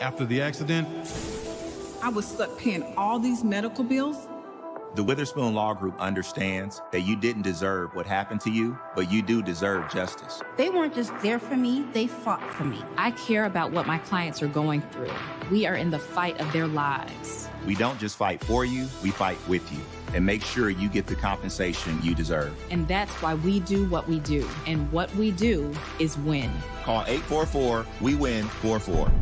After the accident, I was stuck paying all these medical bills. The Witherspoon Law Group understands that you didn't deserve what happened to you, but you do deserve justice. They weren't just there for me, they fought for me. I care about what my clients are going through. We are in the fight of their lives. We don't just fight for you, we fight with you and make sure you get the compensation you deserve. And that's why we do what we do. And what we do is win. Call 844-WE-WIN-44.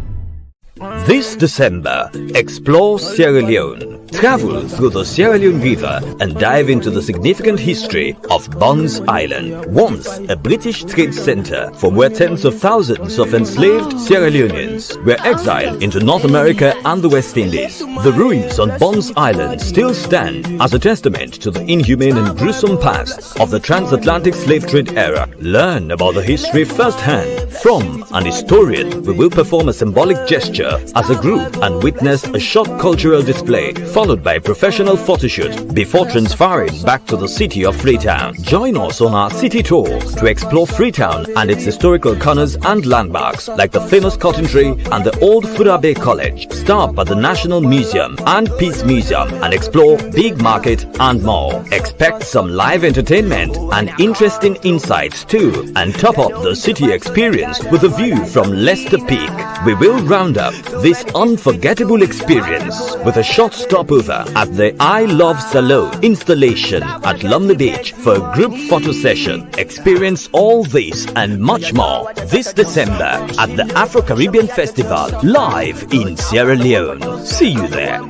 This December, explore Sierra Leone. Travel through the Sierra Leone River and dive into the significant history of Bonds Island, once a British trade center from where tens of thousands of enslaved Sierra Leoneans were exiled into North America and the West Indies. The ruins on Bonds Island still stand as a testament to the inhumane and gruesome past of the transatlantic slave trade era. Learn about the history firsthand from an historian. We will perform a symbolic gesture as a group and witness a short cultural display followed by a professional photoshoot before transferring back to the city of Freetown. Join us on our city tour to explore Freetown and its historical corners and landmarks like the famous cotton tree and the old Fura Bay College. Stop at the National Museum and Peace Museum and explore Big Market and more. Expect some live entertainment and interesting insights too, and top up the city experience with a view from Leicester Peak. We will round up this unforgettable experience with a short stopover at the I Love Salone installation at Lumley Beach for a group photo session. Experience all this and much more this December at the AfriCaribbean Festival live in Sierra Leone. See you there.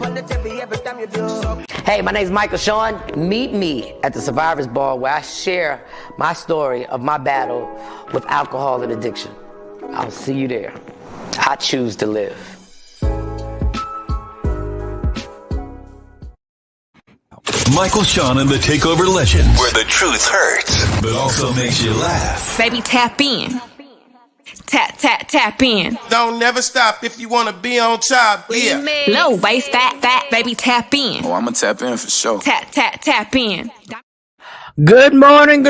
Hey, my name is Michael Shawn. Meet me at the Survivors Ball where I share my story of my battle with alcohol and addiction. I'll see you there. I choose to live. Michael, Shawn, and the Takeover Legends, where the truth hurts, but also makes you laugh. Baby, tap in. Tap in. Don't never stop if you want to be on top. Yeah. Low bass, fat, baby, tap in. Oh, I'm going to tap in for sure. Tap in. Good morning.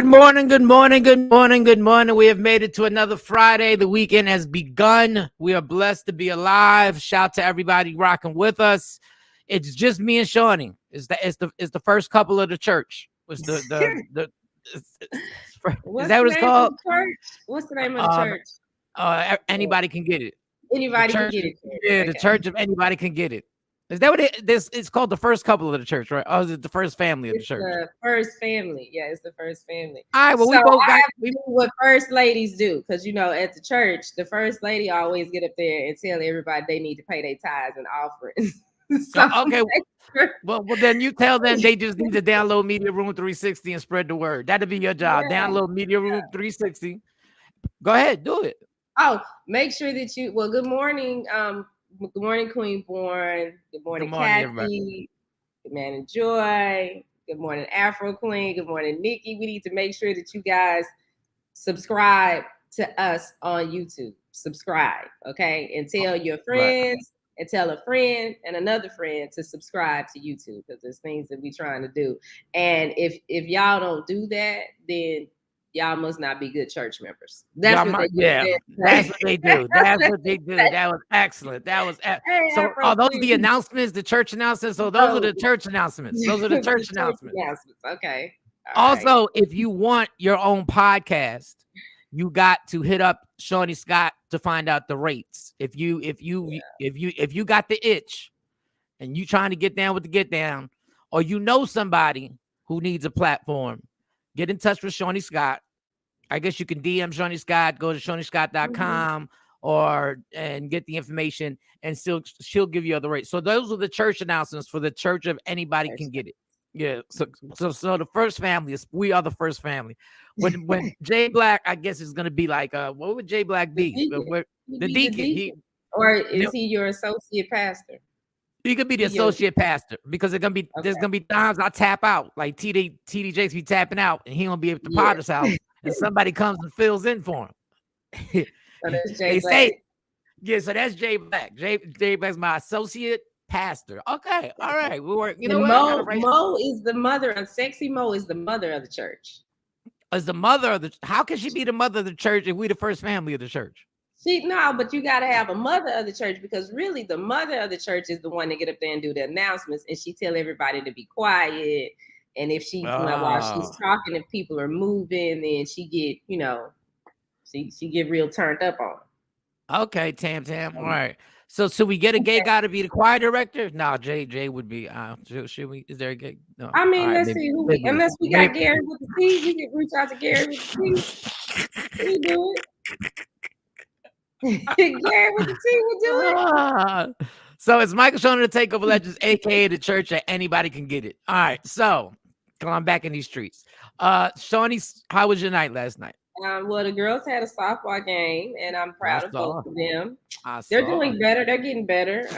We have made it to another Friday. The weekend has begun. We are blessed to be alive. Shout to everybody rocking with us. It's just me and Shawnee. It's the first couple of the church. Is that what it's called? What's the name of the church? Anybody can get it. Anybody can get it. Yeah, okay. The church of anybody can get it. Is that what it's called? The first couple of the church, right? Oh, is it the first family of the church? The first family. Yeah, it's the first family. All right, well, so we both got what first ladies do, because at the church, the first lady always get up there and tell everybody they need to pay their tithes and offerings. Okay. Well, then you tell them they just need to download Media Room 360 and spread the word. That'll be your job. Yeah. Download Media Room 360. Go ahead, do it. Oh, make sure that you. Well, good morning. Good morning, Queen Born. Good morning, Kathy. Everybody. Good morning, Joy. Good morning, Afro Queen. Good morning, Nikki. We need to make sure that you guys subscribe to us on YouTube. Subscribe, okay? And tell your friends, and tell a friend and another friend to subscribe to YouTube, because there's things that we're trying to do. And if y'all don't do that, then y'all must not be good church members. That's what they do. That's what they do. That's what they do. That was excellent. So are those the announcements, the church announcements? So those are the church announcements. Those are the church announcements. Okay. Also, if you want your own podcast, you got to hit up Shawnee Scott to find out the rates. If you got the itch and you trying to get down with the get down, or somebody who needs a platform, get in touch with Shawnee Scott. I guess you can DM Shawnee Scott, go to ShawneeScott.com and get the information, and she'll give you other rates. So those are the church announcements for the church of anybody can get it. Yeah. So the first family is, we are the first family. When Jay Black, I guess, is going to be like, what would Jay Black be? The deacon. Or is he your associate pastor? He could be the associate pastor, because there's gonna be times I tap out, like TD Jakes be tapping out, and he gonna be at the Potter's house, and somebody comes and fills in for him. So that's Jay Black. So that's Jay Black. Jay Black's my associate pastor. Okay, all right, we work. Mo is the mother, and Sexy Mo is the mother of the church. Is the mother of the? How can she be the mother of the church if we the first family of the church? But you got to have a mother of the church, because really the mother of the church is the one that get up there and do the announcements, and she tell everybody to be quiet. And if she, while she's talking, if people are moving, then she get, she get real turned up on. Okay, Tam. All right. So we get a gay guy to be the choir director? No, Jay would be. Should we? Is there a gay? No. I mean, let's see who unless we got Gary with the T, we can reach out to Gary with the T. We do it. Gary with the T will do it. So it's Michael Shawn of the Takeover Legends, aka the church that anybody can get it. All right. So I'm back in these streets. Shawnee, how was your night last night? Well, the girls had a softball game, and I'm proud of both of them. They're doing better. They're getting better.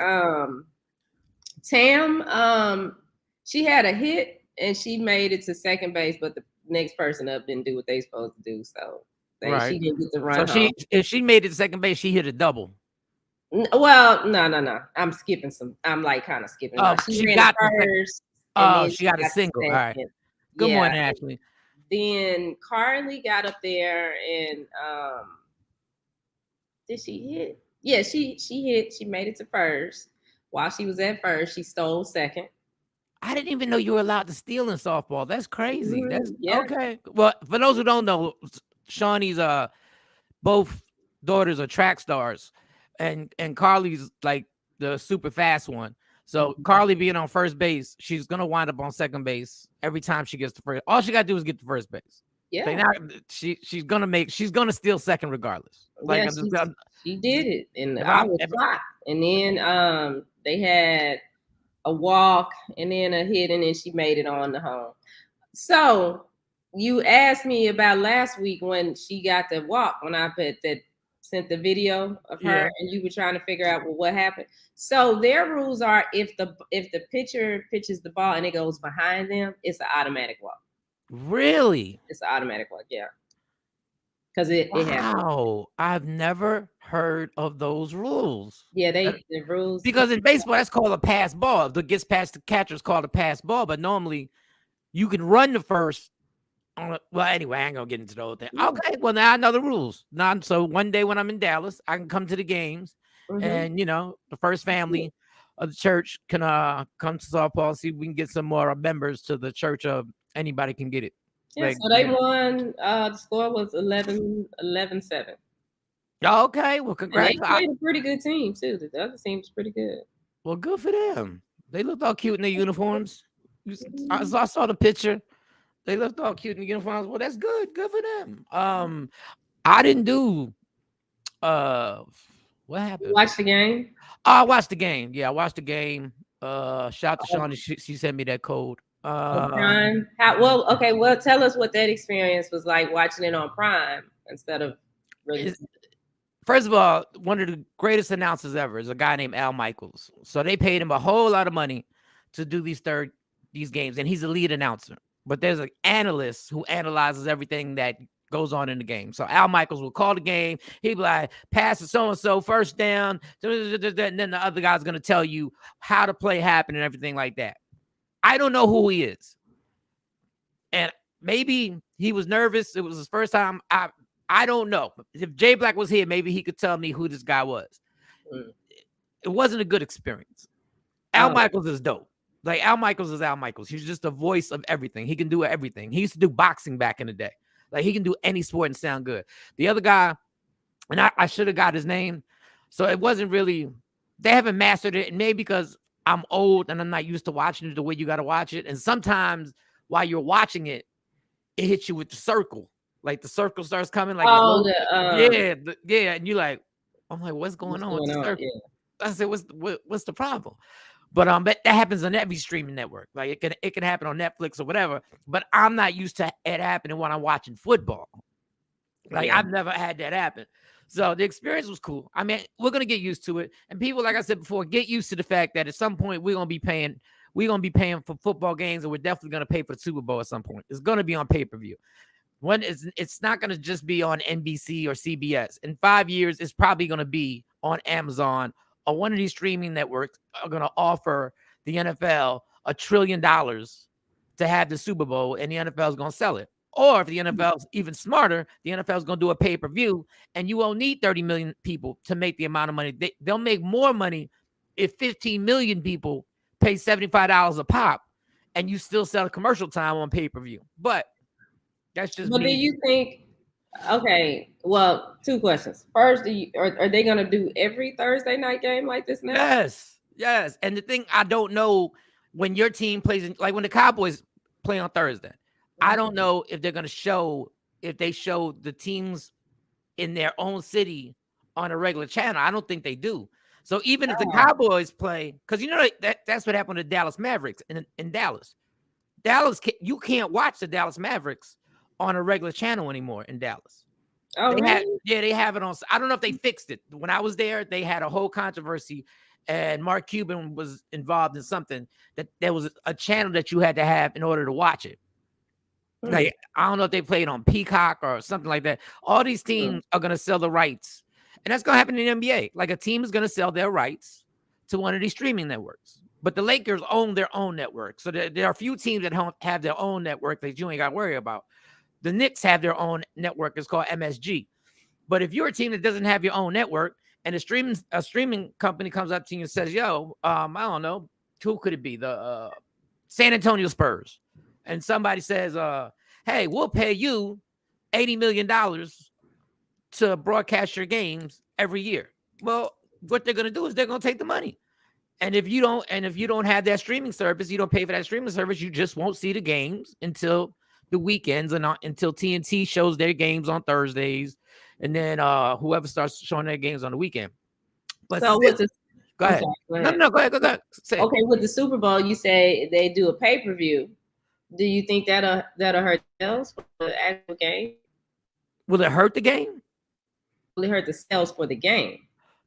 Tam, she had a hit, and she made it to second base, but the next person up didn't do what they supposed to do, so she didn't get the run. So if she made it to second base, she hit a double. Well, no. I'm skipping some. I'm like kind of skipping. She got first. She got a single. All right. Good morning, Ashley. Then Carly got up there and did she hit? Yeah, she hit. She made it to first. While she was at first, she stole second. I didn't even know you were allowed to steal in softball. That's crazy. That's okay. Well, for those who don't know, Shawnee's both daughters are track stars, and Carly's like the super fast one. So Carly being on first base, she's gonna wind up on second base every time she gets to first. All she gotta do is get to first base. Yeah, she's gonna steal second regardless. Like she did it, and I was shocked. And then they had a walk, and then a hit, and then she made it on the home. So you asked me about last week when she got the walk, when I sent the video of her, and you were trying to figure out what happened. So their rules are if the pitcher pitches the ball and it goes behind them, it's an automatic walk. Really? It's an automatic walk, yeah. Because it happens. Wow, I've never heard of those rules. Yeah, the rules. Because in baseball, that's called a pass ball. If it gets past the catcher, it's called a pass ball. But normally, you can run the first. Well, anyway, I ain't gonna get into the whole thing. Okay, well now I know the rules. So one day when I'm in Dallas, I can come to the games, and the first family of the church can come to softball and see if we can get some more members to the church of anybody can get it. Yeah, so they won. The score was 11-7. Okay, well, congrats. And they played a pretty good team too. The other team was pretty good. Well, good for them. They looked all cute in their uniforms. I saw the picture. They looked all cute in the uniforms. Well, that's good. Good for them. I didn't do. What happened? You watched the game? I watched the game. Yeah, I watched the game. Shout out to Shawn. She sent me that code. Prime. Well, tell us what that experience was like watching it on Prime instead of really. First of all, one of the greatest announcers ever is a guy named Al Michaels. So they paid him a whole lot of money to do these games, and he's a lead announcer. But there's an analyst who analyzes everything that goes on in the game. So Al Michaels will call the game. He'll be like, pass to so-and-so, first down. And then the other guy's going to tell you how the play happened and everything like that. I don't know who he is. And maybe he was nervous. It was his first time. I don't know. If Jay Black was here, maybe he could tell me who this guy was. It wasn't a good experience. Al Michaels is dope. Like, Al Michaels is Al Michaels. He's just the voice of everything. He can do everything. He used to do boxing back in the day. Like, he can do any sport and sound good. The other guy, and I should have got his name. So it wasn't really, they haven't mastered it. And maybe because I'm old and I'm not used to watching it the way you got to watch it. And sometimes while you're watching it, it hits you with the circle. Like, the circle starts coming. Like, yeah. And you're like, I'm like, what's going on with the circle? Yeah. I said, what's the problem? But that happens on every streaming network. Like, it can happen on Netflix or whatever. But I'm not used to it happening when I'm watching football. Like, I've never had that happen. So the experience was cool. I mean, we're gonna get used to it. And people, like I said before, get used to the fact that at some point we're gonna be paying for football games, and we're definitely gonna pay for the Super Bowl at some point. It's gonna be on pay-per-view. When it's not gonna just be on NBC or CBS. In 5 years, it's probably gonna be on Amazon. Or one of these streaming networks are going to offer the NFL $1 trillion to have the Super Bowl, and the NFL is going to sell it. Or if the NFL's even smarter, the NFL's going to do a pay-per-view, and you won't need 30 million people to make the amount of money. They'll make more money if 15 million people pay $75 a pop, and you still sell a commercial time on pay-per-view. But that's just. But do you think? Okay, well, two questions. First, are they going to do every Thursday night game like this now? Yes. And the thing I don't know, when your team plays, like when the Cowboys play on Thursday, I don't know if they're going to if they show the teams in their own city on a regular channel. I don't think they do. So even if the Cowboys play, because that's what happened to Dallas Mavericks in Dallas. You can't watch the Dallas Mavericks on a regular channel anymore in Dallas. Oh, really? They have it on. I don't know if they fixed it. When I was there, they had a whole controversy, and Mark Cuban was involved in something that there was a channel that you had to have in order to watch it. Like, I don't know if they played on Peacock or something like that. All these teams are going to sell the rights. And that's going to happen in the NBA. Like, a team is going to sell their rights to one of these streaming networks. But the Lakers own their own network. So there are a few teams that don't have their own network that you ain't got to worry about. The Knicks have their own network. It's called MSG. But if you're a team that doesn't have your own network, and a streaming company comes up to you and says, yo, I don't know, who could it be? The San Antonio Spurs. And somebody says, hey, we'll pay you $80 million to broadcast your games every year. Well, what they're going to do is they're going to take the money. And if you don't have that streaming service, you don't pay for that streaming service, you just won't see the games until the weekends and until TNT shows their games on Thursdays. And then whoever starts showing their games on the weekend. But so go ahead. No, go ahead. Okay, with the Super Bowl, you say they do a pay-per-view. Do you think that'll hurt sales for the actual game? Will it hurt the game? Will it hurt the sales for the game?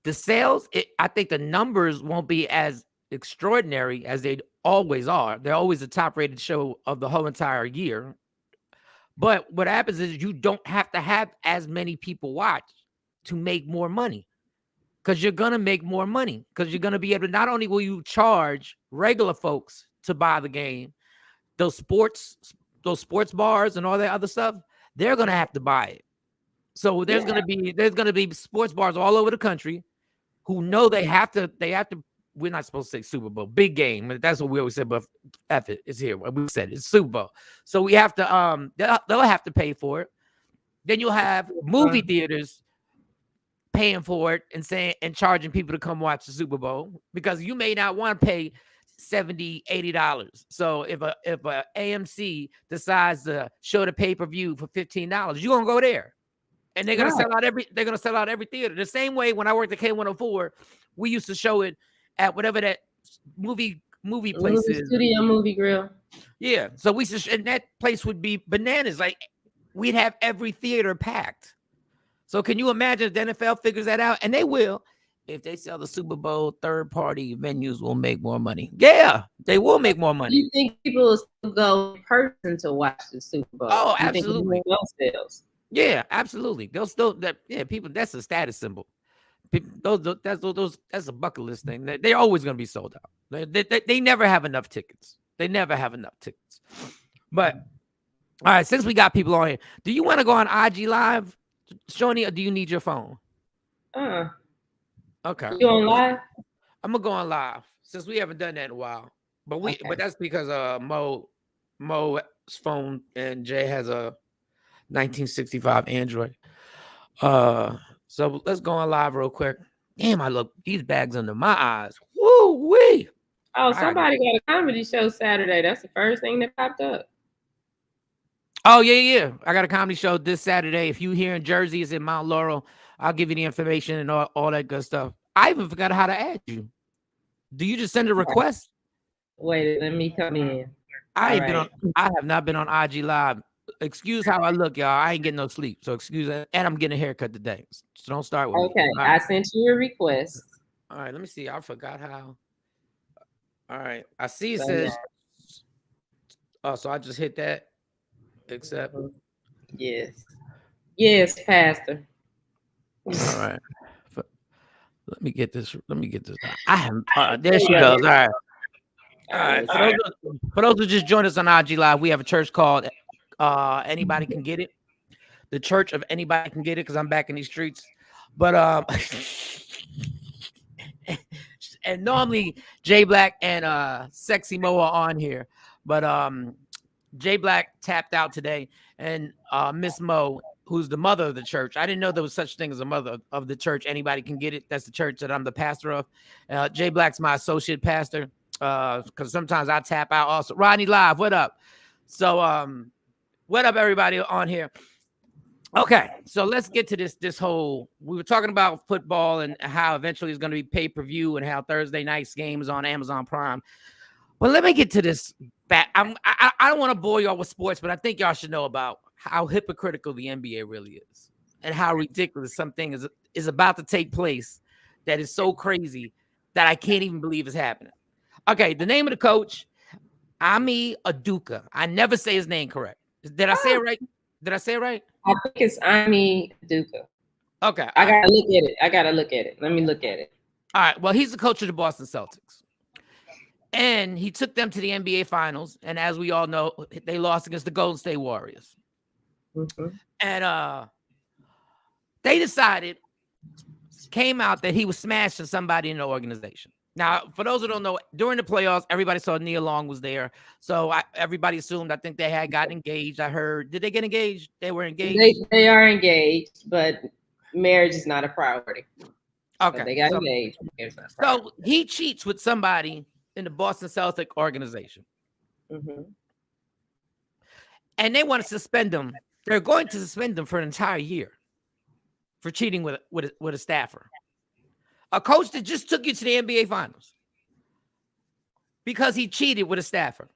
The sales, I think the numbers won't be as extraordinary as they always are. They're always the top-rated show of the whole entire year. But what happens is you don't have to have as many people watch to make more money, because you're going to make more money, because you're going to be able to, not only will you charge regular folks to buy the game, those sports bars and all that other stuff, they're going to have to buy it. So there's going to be sports bars all over the country who know they have to, we're not supposed to say Super Bowl, big game. That's what we always said, but F it, it's here. We said it's Super Bowl. So we have to, they'll have to pay for it. Then you'll have movie theaters paying for it and charging people to come watch the Super Bowl, because you may not want to pay $70, $80. So if a AMC decides to show the pay-per-view for $15, you're gonna go there. And they're gonna sell out every theater. The same way when I worked at K104, we used to show it at whatever that movie place is. Studio Movie Grill. Yeah. So and that place would be bananas. Like, we'd have every theater packed. So can you imagine if the NFL figures that out? And they will. If they sell the Super Bowl, third-party venues will make more money. Yeah, they will make more money. You think people will still go in person to watch the Super Bowl? Oh, absolutely. Yeah, absolutely. They'll still people. That's a status symbol. That's a bucket list thing. They're always going to be sold out. They never have enough tickets. But all right, since we got people on here, do you want to go on IG Live, Shawnee, or do you need your phone? Okay. You on live? I'm gonna go on live since we haven't done that in a while. But but that's because Mo's phone and Jay has a 1965 Android. So let's go on live real quick. Damn, these bags under my eyes. Woo wee. Oh, somebody got a comedy show Saturday. That's the first thing that popped up. Oh, yeah. I got a comedy show this Saturday. If you here in Jersey, it's in Mount Laurel. I'll give you the information and all that good stuff. I even forgot how to add you. Do you just send a request? Wait, let me come in. I have not been on IG Live. Excuse how I look, y'all. I ain't getting no sleep. So excuse that. And I'm getting a haircut today. So don't start with me. Okay, I sent you a request. All right, let me see. I forgot how. All right. I see it says. Oh, so I just hit that. Accept. Yes, Pastor. All right. Let me get this. I have. There she goes. All right. For those who just joined us on IG Live, we have a church called Anybody can get it. The church of anybody can get it because I'm back in these streets. But and normally J Black and Sexy Mo are on here, but J Black tapped out today, and Miss Mo, who's the mother of the church. I didn't know there was such thing as a mother of the church. Anybody can get it. That's the church that I'm the pastor of. J Black's my associate pastor because sometimes I tap out also. Rodney Live, what up? So what up, everybody on here? Okay, so let's get to this whole. We were talking about football and how eventually it's going to be pay-per-view and how Thursday night's game is on Amazon Prime. But let me get to this back. I don't want to bore y'all with sports, but I think y'all should know about how hypocritical the NBA really is and how ridiculous something is about to take place that is so crazy that I can't even believe is happening. Okay, the name of the coach, Ami Aduka. I never say his name correct. Did I say it right? Did I say it right? I think it's Ami Aduka. Okay. I gotta look at it. Let me look at it. All right. Well, he's the coach of the Boston Celtics. And he took them to the NBA Finals. And as we all know, they lost against the Golden State Warriors. Mm-hmm. And they decided, came out that he was smashing somebody in the organization. Now, for those who don't know, during the playoffs, everybody saw Nia Long was there. So everybody assumed, I think they had gotten engaged. I heard, did they get engaged? They were engaged? They are engaged, but marriage is not a priority. Okay. So they got engaged. So he cheats with somebody in the Boston Celtics organization. Mm-hmm. And they want to suspend him. They're going to suspend him for an entire year for cheating with a staffer. A coach that just took you to the NBA Finals because he cheated with a staffer.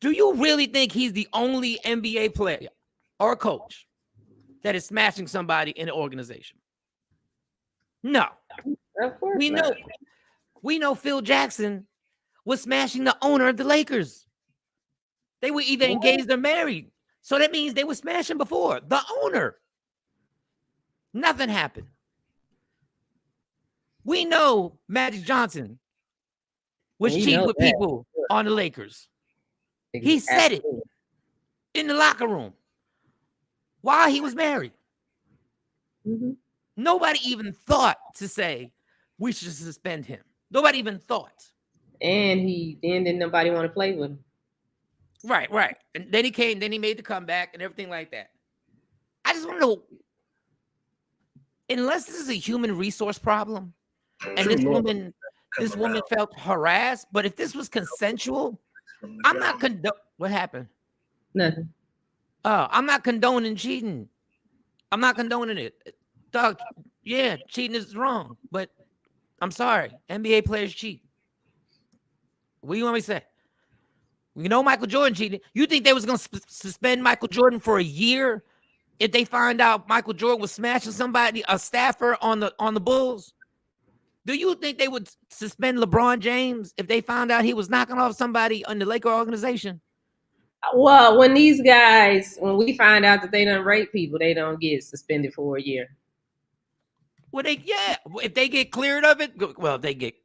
Do you really think he's the only NBA player or coach that is smashing somebody in an organization? No. Of course We know Phil Jackson was smashing the owner of the Lakers. They were either engaged or married. So that means they were smashing before. The owner. Nothing happened. We know Magic Johnson was cheating with people on the Lakers. He said it in the locker room while he was married. Mm-hmm. Nobody even thought to say we should suspend him. Nobody even thought. And then nobody want to play with him. Right. And then he made the comeback and everything like that. I just want to know, unless this is a human resource problem, and this woman felt harassed, but if this was consensual, I'm not what happened? Nothing. Oh, I'm not condoning cheating. I'm not condoning it. Dog, yeah, cheating is wrong, but I'm sorry. NBA players cheat. What do you want me to say? We know Michael Jordan cheated. You think they was going to suspend Michael Jordan for a year if they find out Michael Jordan was smashing somebody, a staffer on the Bulls? Do you think they would suspend LeBron James if they found out he was knocking off somebody on the Laker organization? Well, when we find out that they done rape people, they don't get suspended for a year. Well, if they get cleared of it, well, if they get,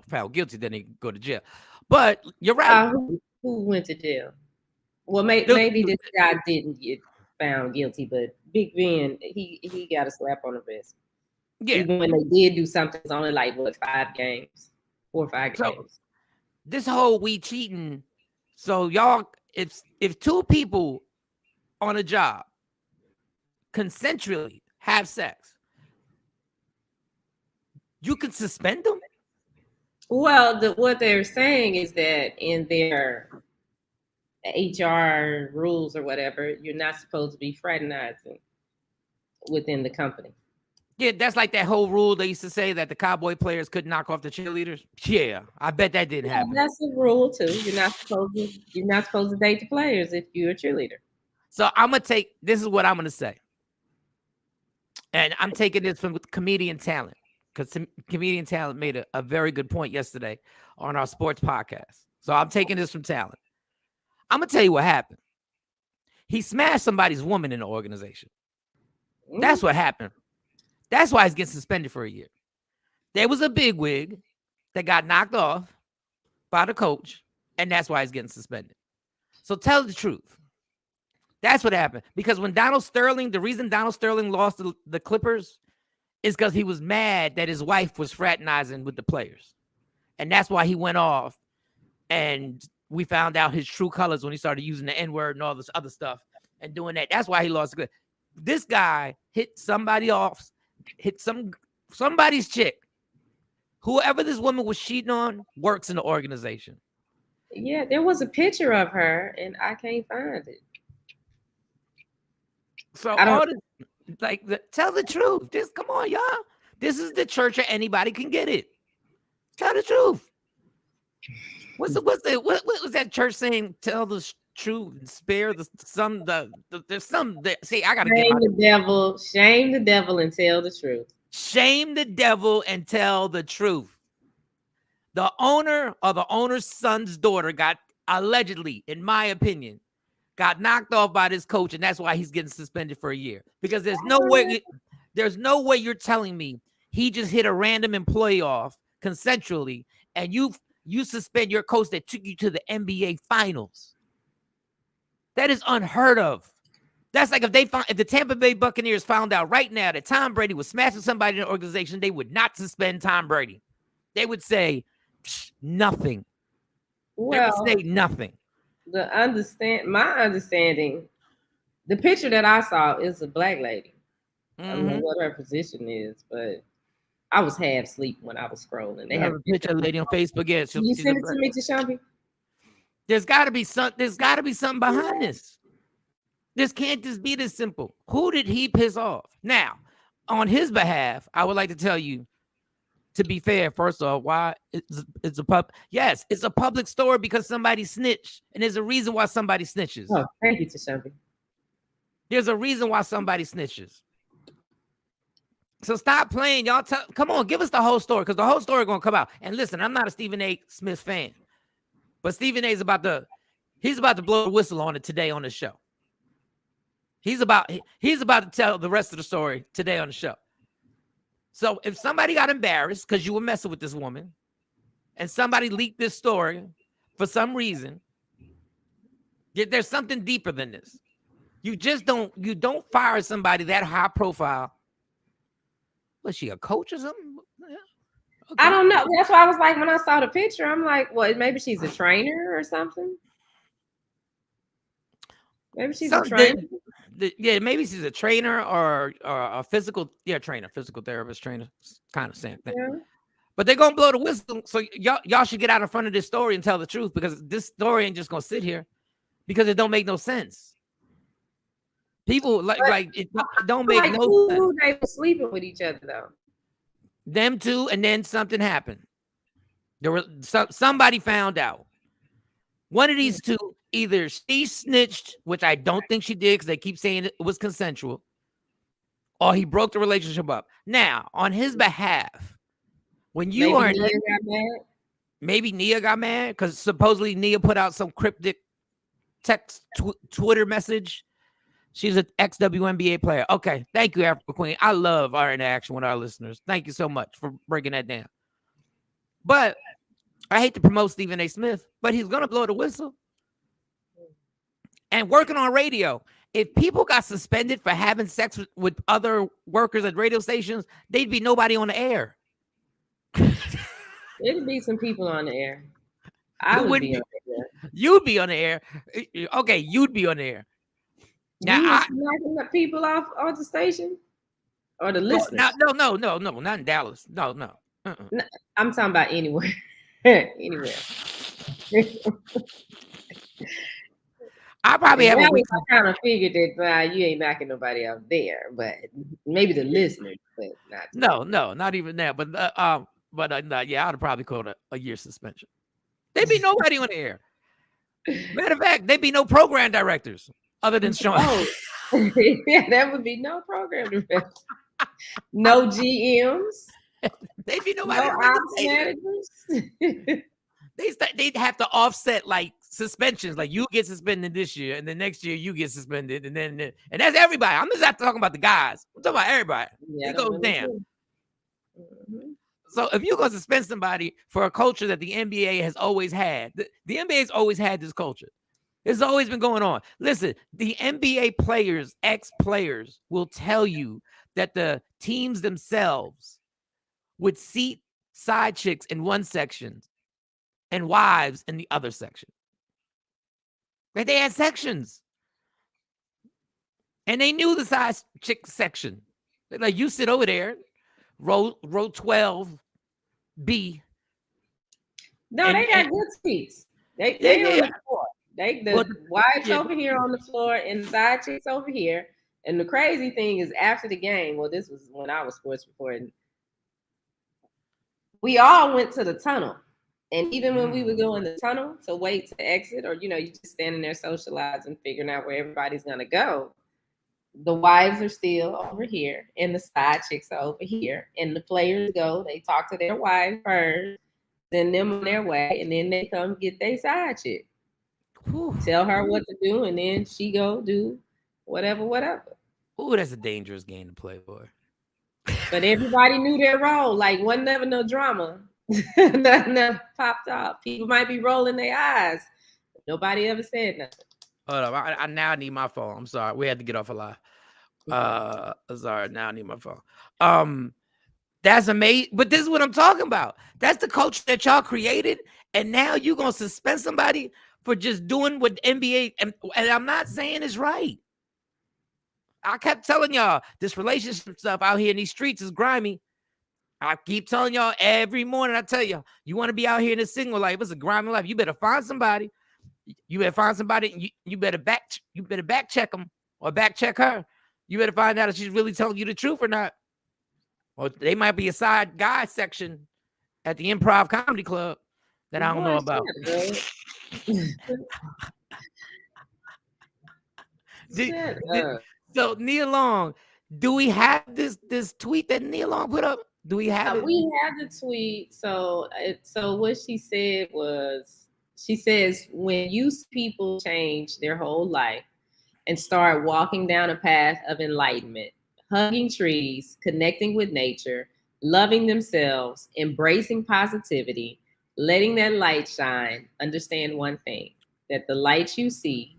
found guilty, then they go to jail. But you're right. Who went to jail? Well, maybe this guy didn't get found guilty, but Big Ben, he got a slap on the wrist. Yeah. Even when they did do something, it's only like 5 games, 4 or 5 games. This whole we cheating. So y'all, if two people on a job consensually have sex, you can suspend them? Well, what they're saying is that in their HR rules or whatever, you're not supposed to be fraternizing within the company. Yeah, that's like that whole rule they used to say that the Cowboy players could knock off the cheerleaders. Yeah, I bet that didn't happen. That's a rule too. You're not supposed to date the players if you're a cheerleader. So this is what I'm gonna say. And I'm taking this from comedian talent, because comedian talent made a very good point yesterday on our sports podcast. So I'm taking this from talent. I'm gonna tell you what happened. He smashed somebody's woman in the organization. That's what happened. That's why he's getting suspended for a year. There was a bigwig that got knocked off by the coach, and that's why he's getting suspended. So tell the truth. That's what happened. Because when the reason Donald Sterling lost the Clippers is because he was mad that his wife was fraternizing with the players. And that's why he went off. And we found out his true colors when he started using the N-word and all this other stuff and doing that. That's why he lost the Clippers. This guy hit somebody off, hit somebody's chick. Whoever this woman was cheating on works in the organization. Yeah, there was a picture of her, and I can't find it. So tell the truth. Just come on, y'all. This is the church where anybody can get it. Tell the truth. What was that church saying? Tell the truth and spare there's some that see. I gotta shame the devil and tell the truth. Shame the devil and tell the truth. The owner or the owner's son's daughter got allegedly, in my opinion, got knocked off by this coach, and that's why he's getting suspended for a year. Because there's no way you're telling me he just hit a random employee off consensually, and you suspend your coach that took you to the NBA finals. That is unheard of. That's like if the Tampa Bay Buccaneers found out right now that Tom Brady was smashing somebody in the organization, they would not suspend Tom Brady. They would say nothing. They would say nothing. My understanding, the picture that I saw is a black lady. I don't know what her position is, but I was half asleep when I was scrolling. They have a picture of a lady on Facebook. Yeah, you send it to me, Tashambi? There's got to be something behind this. This can't just be this simple. Who did he piss off? Now, on his behalf, I would like to tell you, to be fair, first of all, why it's a public story because somebody snitched, and there's a reason why somebody snitches. Oh, thank you, Tashambi. There's a reason why somebody snitches. So stop playing, y'all. Come on, give us the whole story, because the whole story gonna come out. And listen, I'm not a Stephen A. Smith fan, but Stephen A. is about to blow the whistle on it today on the show. He's about to tell the rest of the story today on the show. So if somebody got embarrassed because you were messing with this woman, and somebody leaked this story for some reason, there's something deeper than this. You don't fire somebody that high profile. Was she a coach or something? Yeah. Okay. I don't know. That's why I was like, when I saw the picture, I'm like, well, maybe she's a trainer or something. Maybe she's a trainer. Maybe she's a trainer or a physical therapist trainer. It's kind of same thing. Yeah. But they're gonna blow the whistle. So y'all should get out in front of this story and tell the truth, because this story ain't just gonna sit here because it don't make no sense. People it don't make no sense. They were sleeping with each other though. Them two, and then something happened. There were somebody found out. One of these two, either she snitched, which I don't think she did because they keep saying it was consensual, or he broke the relationship up. Now, on his behalf, when you maybe Nia got mad because supposedly Nia put out some cryptic text Twitter message. She's an ex-WNBA player. Okay, thank you, Africa Queen. I love our interaction with our listeners. Thank you so much for breaking that down. But I hate to promote Stephen A. Smith, but he's going to blow the whistle. And working on radio, if people got suspended for having sex with other workers at radio stations, they'd be nobody on the air. It'd be some people on the air. I would be on the air. You'd be on the air. Okay, you'd be on the air. Now, knocking the people off the station or the listeners? No, not in Dallas. No. I'm talking about anywhere. Anywhere. I probably have. I kind of figured that you ain't knocking nobody out there, but maybe the listeners, but not. No, not even that. But yeah, I'd probably call it a year suspension. There'd be nobody on the air. Matter of fact, there'd be no program directors other than Shawn. Oh, yeah, that would be no program directors, no GMs. They'd be nobody. No ops managers. They'd have to offset like suspensions, like you get suspended this year, and the next year you get suspended, and that's everybody. I'm just not talking about the guys. I'm talking about everybody. Yeah, it goes down. Mm-hmm. So if you're gonna suspend somebody for a culture that the NBA has always had, the NBA has always had this culture. It's always been going on. Listen, the NBA players, ex-players, will tell you that the teams themselves would seat side chicks in one section and wives in the other section. Like they had sections. And they knew the side chick section. Like you sit over there, row 12B. No, they got good seats. They on the floor. The wives over here on the floor and the side chicks over here. And the crazy thing is after the game, well, this was when I was sports reporting, we all went to the tunnel. And even when we would go in the tunnel to wait to exit, or, you know, you just standing there socializing, figuring out where everybody's going to go, the wives are still over here and the side chicks are over here. And the players go, they talk to their wives first, send them on their way, and then they come get their side chick. Whew. Tell her what to do, and then she go do whatever. Ooh, that's a dangerous game to play, boy. But everybody knew their role. Like, wasn't never no drama. Nothing popped off. People might be rolling their eyes. Nobody ever said nothing. Hold up. I now need my phone. I'm sorry. We had to get off a lie. Sorry. Now I need my phone. That's amazing. But this is what I'm talking about. That's the culture that y'all created. And now you're going to suspend somebody for just doing what NBA. And I'm not saying it's right. I kept telling y'all this relationship stuff out here in these streets is grimy. I keep telling y'all every morning. I tell you, you want to be out here in a single life. It's a grimy life. You better find somebody. You better find somebody. And you better back check them or back check her. You better find out if she's really telling you the truth or not. Or they might be a side guy section at the Improv Comedy Club that I don't know about. So Nia Long, do we have this tweet that Nia Long put up? Do we have it? We have the tweet. So what she said was, she says, when you see people change their whole life and start walking down a path of enlightenment, hugging trees, connecting with nature, loving themselves, embracing positivity, letting that light shine, understand one thing, that the light you see,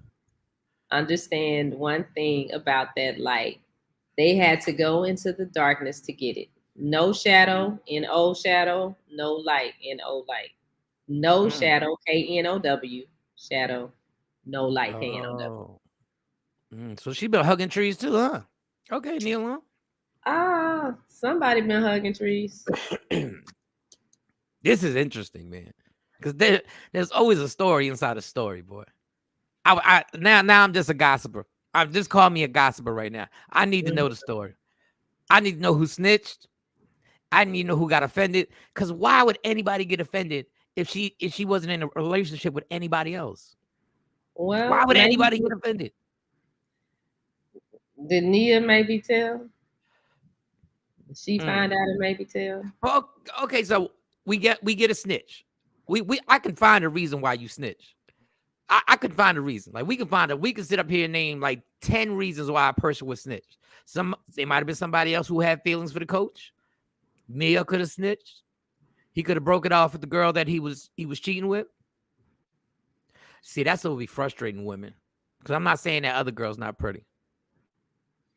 understand one thing about that light. They had to go into the darkness to get it. No shadow, N-O shadow, no light, N-O light. No shadow, K-N-O-W, shadow, no light, K-N-O-W. So she been hugging trees too, huh? Okay, Nia Long. Somebody been hugging trees. This is interesting, man. Because there's always a story inside a story, boy. Now I'm just a gossiper. Just call me a gossiper right now. I need to know the story. I need to know who snitched. I need to know who got offended. Because why would anybody get offended if she wasn't in a relationship with anybody else? Well, why would anybody get offended? Did Nia maybe tell? Did she find out and maybe tell? Well, okay, so we get a snitch. I can find a reason why you snitch. I could find a reason. Like we can sit up here and name like 10 reasons why a person would snitch. It might have been somebody else who had feelings for the coach. Nia could have snitched. He could have broke it off with the girl that he was cheating with. See, that's what would be frustrating women. Because I'm not saying that other girl's not pretty.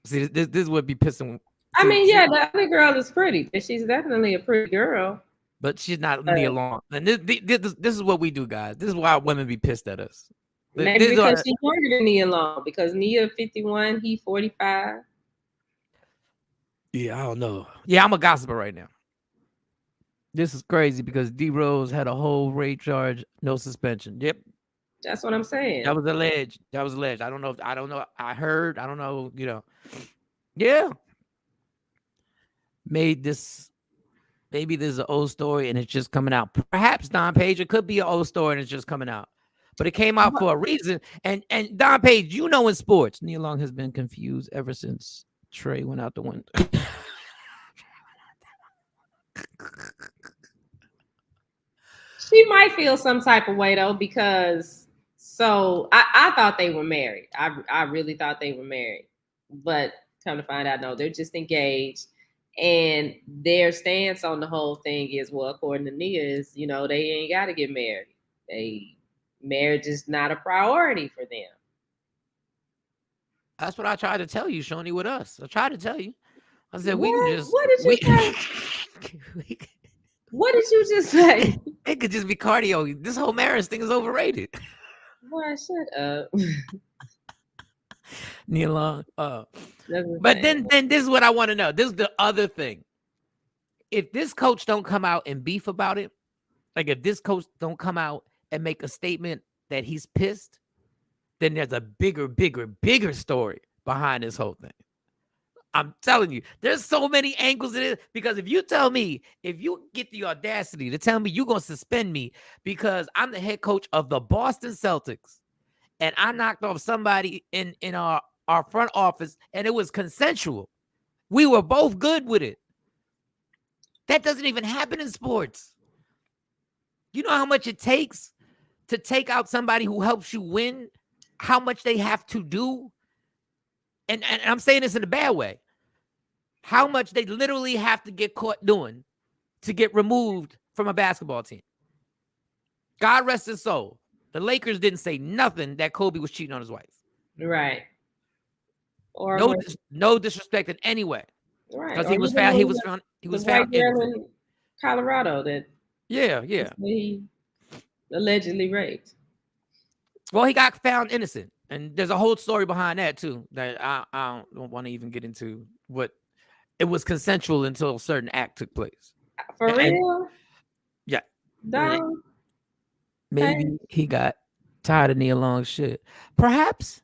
See, this would be pissing. I mean, yeah, the other girl is pretty. She's definitely a pretty girl. But she's not Nia Long. And this is what we do, guys. This is why women be pissed at us. Maybe because she's younger than Nia Long. Because Nia 51, he 45. Yeah, I don't know. Yeah, I'm a gossiper right now. This is crazy because D Rose had a whole rape charge, no suspension. Yep. That's what I'm saying. That was alleged. I don't know. I heard. I don't know. Yeah. Maybe this is an old story and it's just coming out. Perhaps Don Page, it could be an old story and it's just coming out. But it came out for a reason. And Don Page, in sports, Nia Long has been confused ever since Trey went out the window. She might feel some type of way though, because I thought they were married. I really thought they were married. But come to find out, no, they're just engaged. And their stance on the whole thing is, well, according to Nia, is, they ain't got to get married. They marriage is not a priority for them. That's what I tried to tell you, Shawnee, with us. I tried to tell you. I said, we What? can just. What did you say? What did you just say? It could just be cardio. This whole marriage thing is overrated. Boy, shut up. Neil Long. But then this is what I want to know. This is the other thing. If this coach don't come out and beef about it, like if this coach don't come out and make a statement that he's pissed, then there's a bigger story behind this whole thing. I'm telling you, there's so many angles in it. Because if you tell me, if you get the audacity to tell me you're going to suspend me because I'm the head coach of the Boston Celtics and I knocked off somebody in our front office and it was consensual. We were both good with it. That doesn't even happen in sports. You know how much it takes to take out somebody who helps you win? How much they have to do? And I'm saying this in a bad way. How much they literally have to get caught doing to get removed from a basketball team. God rest his soul. The Lakers didn't say nothing that Kobe was cheating on his wife. Right. Or no disrespect in any way. Right. Because he was found in Colorado that he allegedly raped. Well, he got found innocent. And there's a whole story behind that, too, that I don't want to even get into. What it was consensual until a certain act took place. For real? Yeah. No. Maybe he got tired of Neil Long's shit. Perhaps.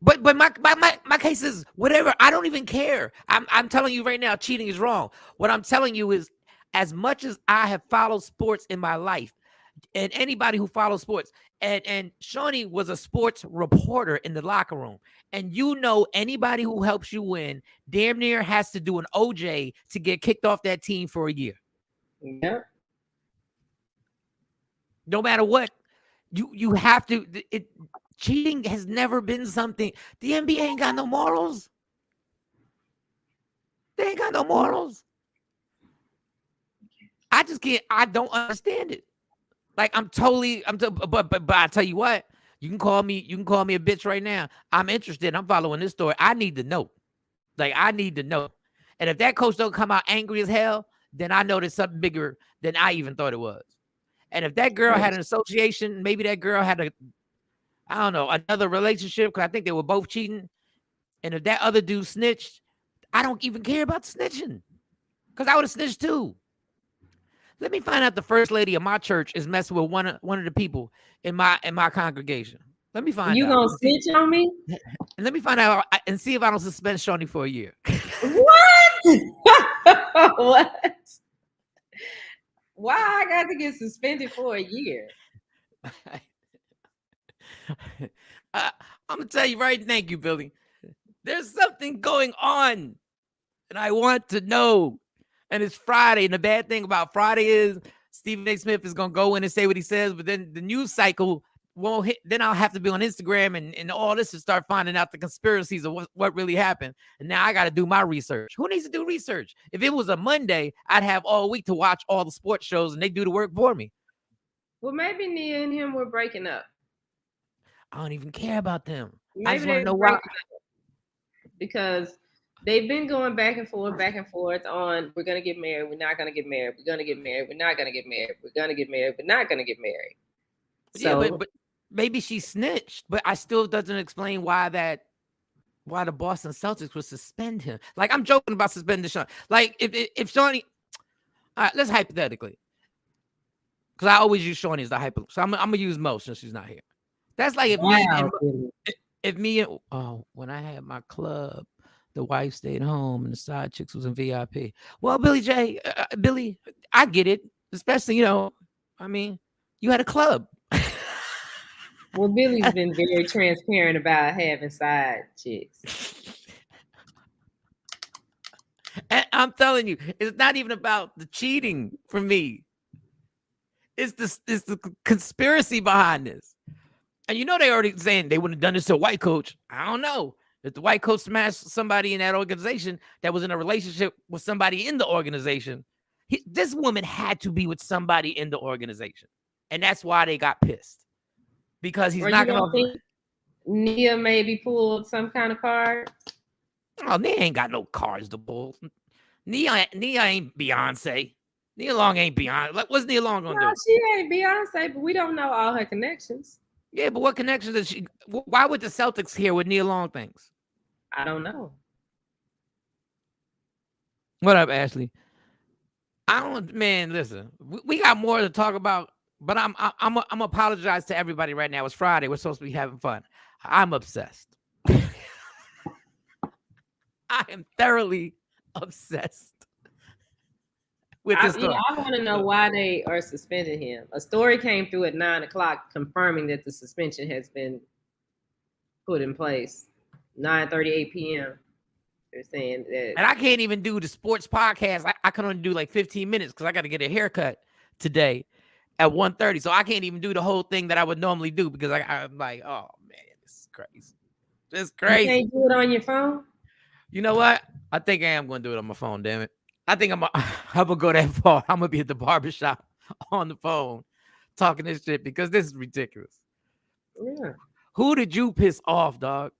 But my case is whatever. I don't even care. I'm telling you right now, cheating is wrong. What I'm telling you is, as much as I have followed sports in my life, and anybody who follows sports, and Shawnee was a sports reporter in the locker room, and you know anybody who helps you win damn near has to do an OJ to get kicked off that team for a year. Yep. No matter what, you have to. Cheating has never been something. The NBA ain't got no morals. They ain't got no morals. I just can't. I don't understand it. Like but I tell you what, you can call me a bitch right now. I'm interested. I'm following this story. I need to know. I need to know. And if that coach don't come out angry as hell, then I know there's something bigger than I even thought it was. And if that girl had an association, maybe that girl had another relationship, because I think they were both cheating. And if that other dude snitched, I don't even care about snitching, because I would have snitched too. Let me find out the first lady of my church is messing with one of the people in my congregation. Let me find out. You gonna snitch on me? And let me find out and see if I don't suspend Shawnee for a year. What? What? Why I got to get suspended for a year? I'm gonna tell you right. Thank you, Billy. There's something going on, and I want to know. And it's Friday, and the bad thing about Friday is Stephen A. Smith is gonna go in and say what he says, but then the news cycle won't hit. Then I'll have to be on Instagram and all this to start finding out the conspiracies of what really happened. And now I got to do my research. Who needs to do research? If it was a Monday, I'd have all week to watch all the sports shows, and they do the work for me. Well, maybe Nia and him were breaking up. I don't even care about them. Maybe I just want to know why. Because they've been going back and forth on, we're going to get married, we're not going to get married, we're going to get married, we're not going to get married, we're going to get married, we're not going to get married. So, yeah, but maybe she snitched, but I still doesn't explain why the Boston Celtics would suspend him. Like, I'm joking about suspending Shawn. Like, if Shawnee, all right, let's hypothetically, because I always use Shawnee as the hypo, so I'm going to use Mo since she's not here. That's like when I had my club, the wife stayed home and the side chicks was in VIP. Well, Billy, I get it. Especially, you had a club. Well, Billy's been very transparent about having side chicks. And I'm telling you, it's not even about the cheating for me. It's the conspiracy behind this. And they already saying they wouldn't have done this to a white coach. I don't know. If the white coach smashed somebody in that organization that was in a relationship with somebody in the organization, this woman had to be with somebody in the organization. And that's why they got pissed. because he's or not you going don't think Nia maybe pulled some kind of card? Oh, Nia ain't got no cards to pull. Nia ain't Beyonce. Nia Long ain't Beyonce. What's Nia Long gonna do? She ain't Beyonce, but we don't know all her connections. Yeah, but what connections does she? Why would the Celtics hear what Nia Long thinks? I don't know. What up, Ashley? I don't, man. Listen, we got more to talk about, but I'm apologize to everybody right now. It's Friday. We're supposed to be having fun. I'm obsessed. I am thoroughly obsessed with this story. I want to know why they are suspending him. A story came through at 9:00 confirming that the suspension has been put in place. 9:38 p.m. They're saying that. And I can't even do the sports podcast. I can only do like 15 minutes because I got to get a haircut today at 1:30. So I can't even do the whole thing that I would normally do because I'm like, oh, man, this is crazy. This is crazy. You can't do it on your phone? You know what? I think I am going to do it on my phone, damn it. I think I'm going to go that far. I'm going to be at the barbershop on the phone talking this shit because this is ridiculous. Yeah. Who did you piss off, dog?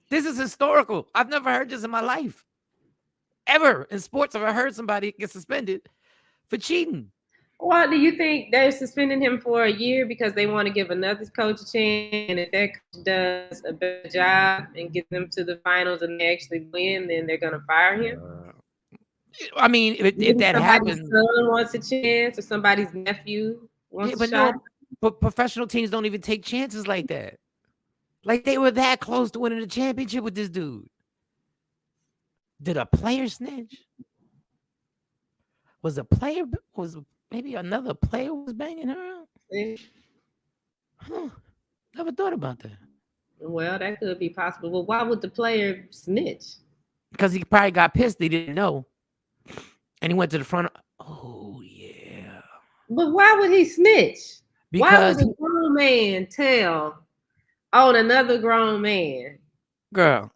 This is historical. I've never heard this in my life. Ever in sports have I heard somebody get suspended for cheating. Well, do you think they're suspending him for a year because they want to give another coach a chance? And if that coach does a better job and get them to the finals and they actually win, then they're going to fire him? I mean, if that happens. Somebody's son wants a chance or somebody's nephew wants a shot. But professional teams don't even take chances like that. Like they were that close to winning the championship with this dude. Did a player snitch? Was maybe another player was banging her out? Yeah. Huh. Never thought about that. Well, that could be possible. Well, why would the player snitch? Because he probably got pissed. He didn't know. And he went to the front. Oh, yeah. But why would he snitch? Because why would a grown man tell on another grown man? Girl,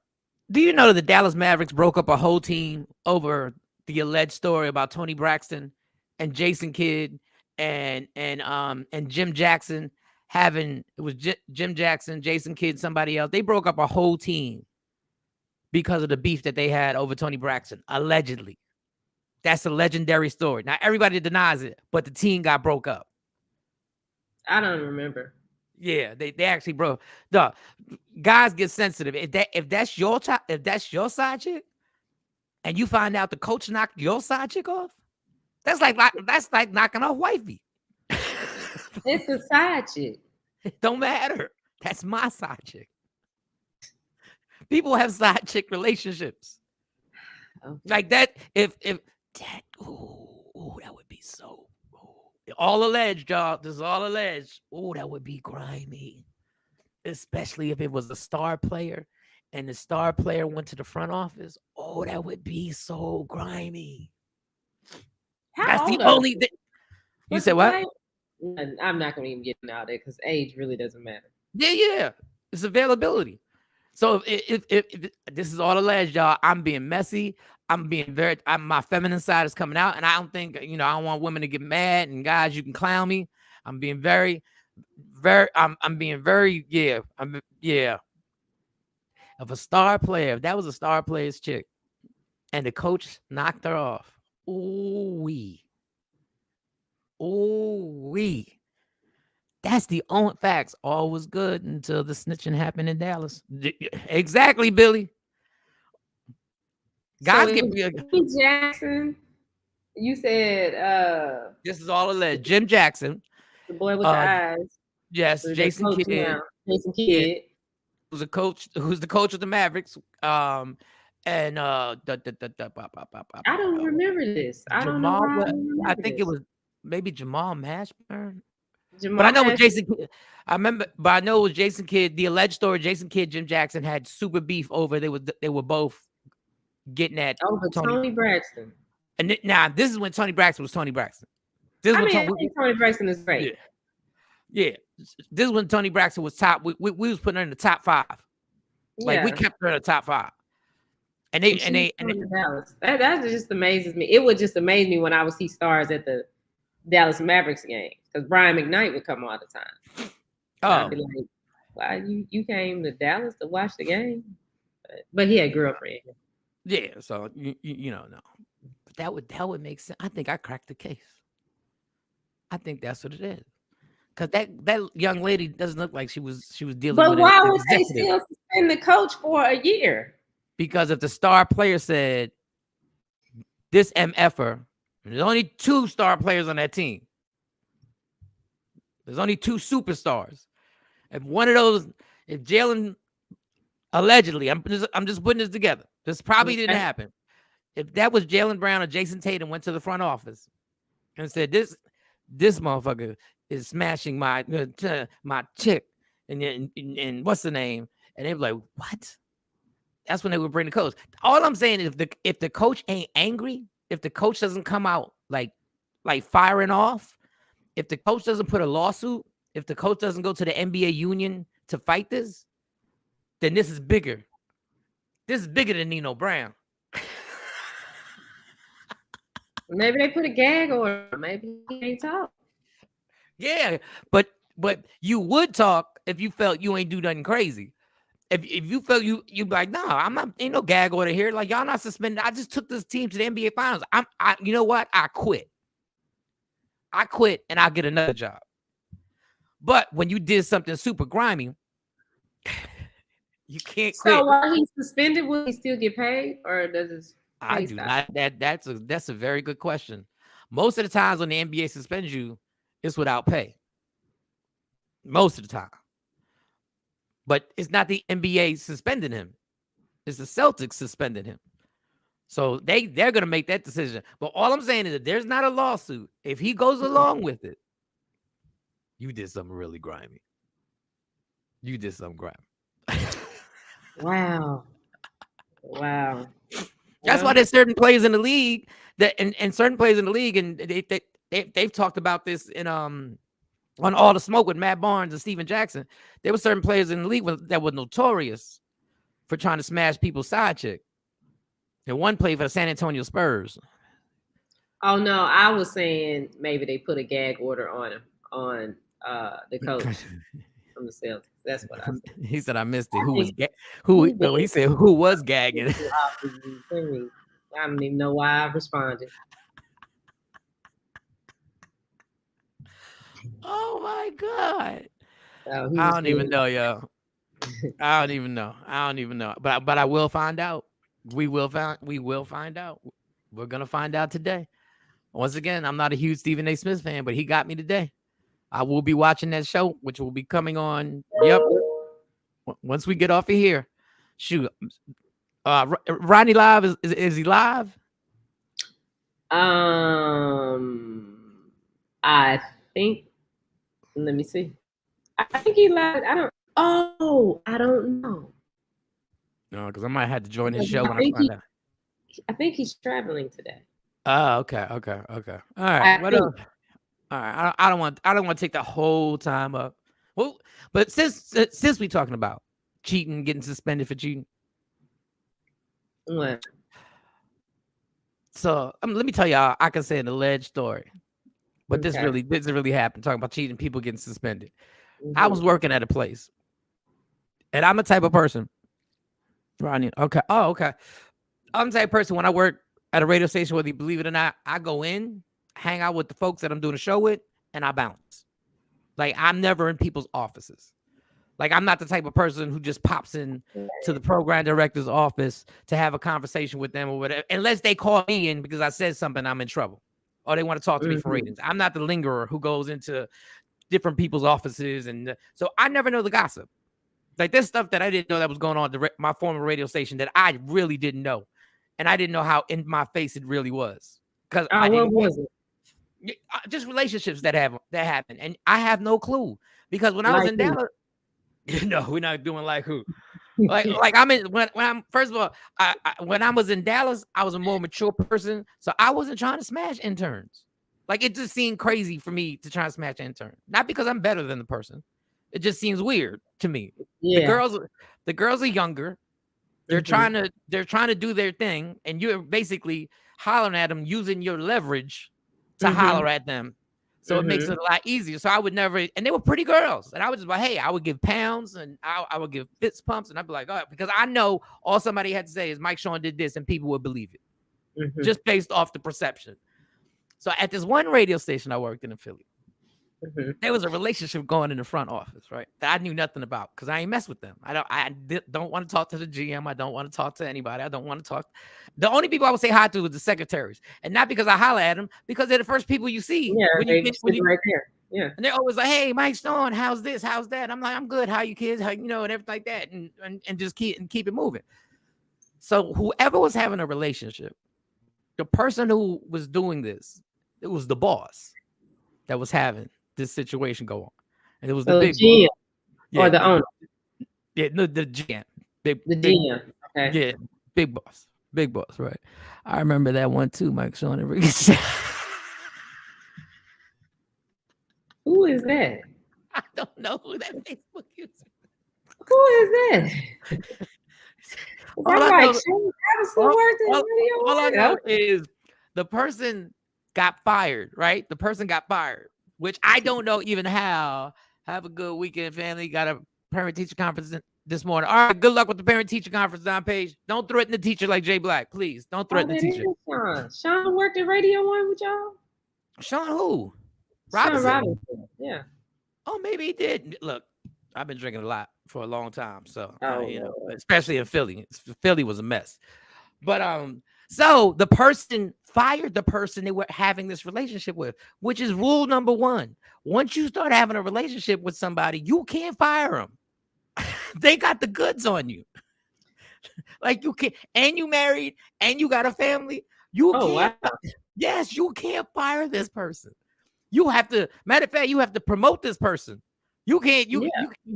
do you know that the Dallas Mavericks broke up a whole team over the alleged story about Tony Braxton and Jason Kidd and Jim Jackson Jim Jackson, Jason Kidd, somebody else. They broke up a whole team because of the beef that they had over Tony Braxton, allegedly. That's a legendary story. Now, everybody denies it, but the team got broke up. I don't remember. Yeah, they actually broke. The guys get sensitive. If that's your side chick, and you find out the coach knocked your side chick off, that's like knocking off wifey. It's a side chick. It don't matter. That's my side chick. People have side chick relationships. Okay. Like that. If that, that would be so. All alleged, y'all. This is all alleged. Oh, that would be grimy. Especially if it was a star player and the star player went to the front office. Oh, that would be so grimy. That's the only thing. You said what? I'm not going to even get into all that because age really doesn't matter. Yeah. It's availability. So if this is all alleged, y'all, I'm being messy. My feminine side is coming out, and I don't think, I don't want women to get mad, and guys, you can clown me. I'm being very, I'm being very, yeah. If that was a star player's chick, and the coach knocked her off, ooh-wee. That's the only facts. All was good until the snitching happened in Dallas. Exactly, Billy. Guys get Jim Jackson. You said this is all alleged. Jim Jackson, the boy with the eyes. Yes, so Jason Kidd. Jason Kidd, who's the coach of the Mavericks. I don't remember this. I don't know. I think it was maybe Jamal Mashburn. But I know it was Jason Kidd. I know it was Jason Kidd. The alleged story: Jason Kidd, Jim Jackson had super beef over. They were both getting at Tony Braxton. And now this is when Tony Braxton was Tony Braxton. I think Tony Braxton is great. Yeah. This is when Tony Braxton was top. We was putting her in the top 5. Like we kept her in the top 5. And that just amazes me. It would just amaze me when I would see stars at the Dallas Mavericks game because Brian McKnight would come all the time. I'd be like, why you came to Dallas to watch the game? But he had a girlfriend. Yeah, so you know, no. But that would make sense. I think I cracked the case. I think that's what it is. Because that young lady doesn't look like she was dealing with. But why would they still suspend the coach for a year? Because if the star player said, this MFer, there's only 2 star players on that team. There's only 2 superstars. If one of those, if Jalen allegedly, I'm just putting this together. This probably didn't happen. If that was Jalen Brown or Jason Tatum went to the front office and said, this motherfucker is smashing my chick and what's the name? And they'd be like, what? That's when they would bring the coach. All I'm saying is if the coach ain't angry, if the coach doesn't come out like firing off, if the coach doesn't put a lawsuit, if the coach doesn't go to the NBA union to fight this, then this is bigger. This is bigger than Nino Brown. Maybe they put a gag order. Maybe he ain't talk. Yeah, but you would talk if you felt you ain't do nothing crazy. If you felt you'd be like, no, I'm not, ain't no gag order here. Like, y'all not suspended. I just took this team to the NBA finals. You know what? I quit and I'll get another job. But when you did something super grimy, you can't quit. So while he's suspended, will he still get paid, or does his I do not. That's a very good question. Most of the times when the NBA suspends you, it's without pay. Most of the time. But it's not the NBA suspending him. It's the Celtics suspending him. So they're going to make that decision. But all I'm saying is that there's not a lawsuit. If he goes along with it, you did something really grimy. You did something grimy. Wow. That's why there's certain players in the league and certain players in the league, and they've talked about this in on All the Smoke with Matt Barnes and Steven Jackson. There were certain players in the league that were notorious for trying to smash people's side chick. And one played for the San Antonio Spurs. Oh no, I was saying maybe they put a gag order on him, on the coach from the Celtics. That's what I said. He said I missed it. He said who was gagging? I don't even know why I responded. Oh my God. Oh, I don't even know, yo. I don't even know. But I will find out. We will find out. We're gonna find out today. Once again, I'm not a huge Stephen A. Smith fan, but he got me today. I will be watching that show, which will be coming on. Yep. Once we get off of here. Shoot. Rodney live is he live? I think. Let me see. I think he lied. I don't know. No, because I might have to join his show when I find out. I think he's traveling today. Oh, okay. All right. What up? All right. I don't want to take the whole time up. Well, but since we talking about cheating, getting suspended for cheating. What? So let me tell y'all, I can say an alleged story. But this really happened. Talking about cheating, people getting suspended. Mm-hmm. I was working at a place, and I'm the type of person. Ronnie, okay. Oh, okay. I'm the type of person when I work at a radio station, whether you believe it or not, I go in, hang out with the folks that I'm doing a show with, and I bounce. Like, I'm never in people's offices. Like, I'm not the type of person who just pops in to the program director's office to have a conversation with them or whatever, unless they call me in because I said something, I'm in trouble. Or they want to talk to me for ratings. I'm not the lingerer who goes into different people's offices. And so I never know the gossip. Like, there's stuff that I didn't know that was going on at my former radio station that I really didn't know. And I didn't know how in my face it really was. Because what was it? Just relationships that happen. And I have no clue. Because when I was in Dallas, no, we're not doing like who. Like I'm in when I'm first of all, when I was in Dallas, I was a more mature person, so I wasn't trying to smash interns. Like, it just seemed crazy for me to try and smash interns. Not because I'm better than the person, it just seems weird to me. Yeah. The girls are younger. They're trying to do their thing, and you're basically hollering at them using your leverage to holler at them. So it makes it a lot easier. So I would never, and they were pretty girls. And I was just like, hey, I would give pounds and I would give fist pumps. And I'd be like, oh, because I know all somebody had to say is Mike Shawn did this and people would believe it just based off the perception. So at this one radio station I worked in Philly, there was a relationship going in the front office, right? That I knew nothing about because I ain't mess with them. I don't want to talk to the GM. I don't want to talk to anybody. I don't want to talk. The only people I would say hi to was the secretaries, and not because I holler at them, because they're the first people you see. Yeah, when you right there. Yeah, and they're always like, "Hey, Mike Stone, how's this? How's that?" I'm like, "I'm good. How you kids? How and everything like that," and just keep it moving. So whoever was having a relationship, the person who was doing this, it was the boss that was having this situation go on, and it was the big GM or the owner. Yeah, no, the GM, the GM. Okay. Yeah, big boss, right? I remember that one too, Mike Shawn and Ricky. Who is that? I don't know who that Facebook user. Who is that? All I know is the person got fired, right? The person got fired, which I don't know even how. Have a good weekend, family. Got a parent-teacher conference this morning. All right, good luck with the parent-teacher conference, Don Page. Don't threaten the teacher like Jay Black, please. Don't threaten the teacher. Shawn worked at Radio 1 with y'all? Shawn who? Robinson. Yeah. Oh, maybe he did. Look, I've been drinking a lot for a long time, so especially in Philly. Philly was a mess. But so the person fired the person they were having this relationship with, which is rule number 1. Once you start having a relationship with somebody, you can't fire them. They got the goods on you. Like you can't, and you married, and you got a family. You can't. Wow. Yes, you can't fire this person. You have to. Matter of fact, you have to promote this person. You can't. You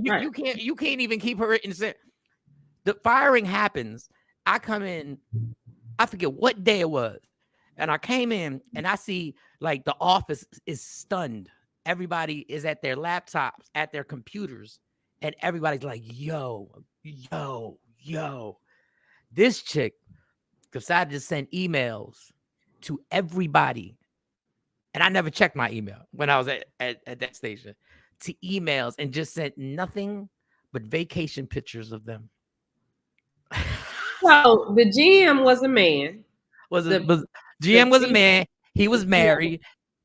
can't. You can't even keep her in. The firing happens. I come in. I forget what day it was, and I came in and I see like the office is stunned. Everybody is at their laptops, at their computers, and everybody's like, yo. This chick decided to send emails to everybody. And I never checked my email when I was at that station, to emails, and just sent nothing but vacation pictures of them. So the GM was a man. GM was a man. He was married.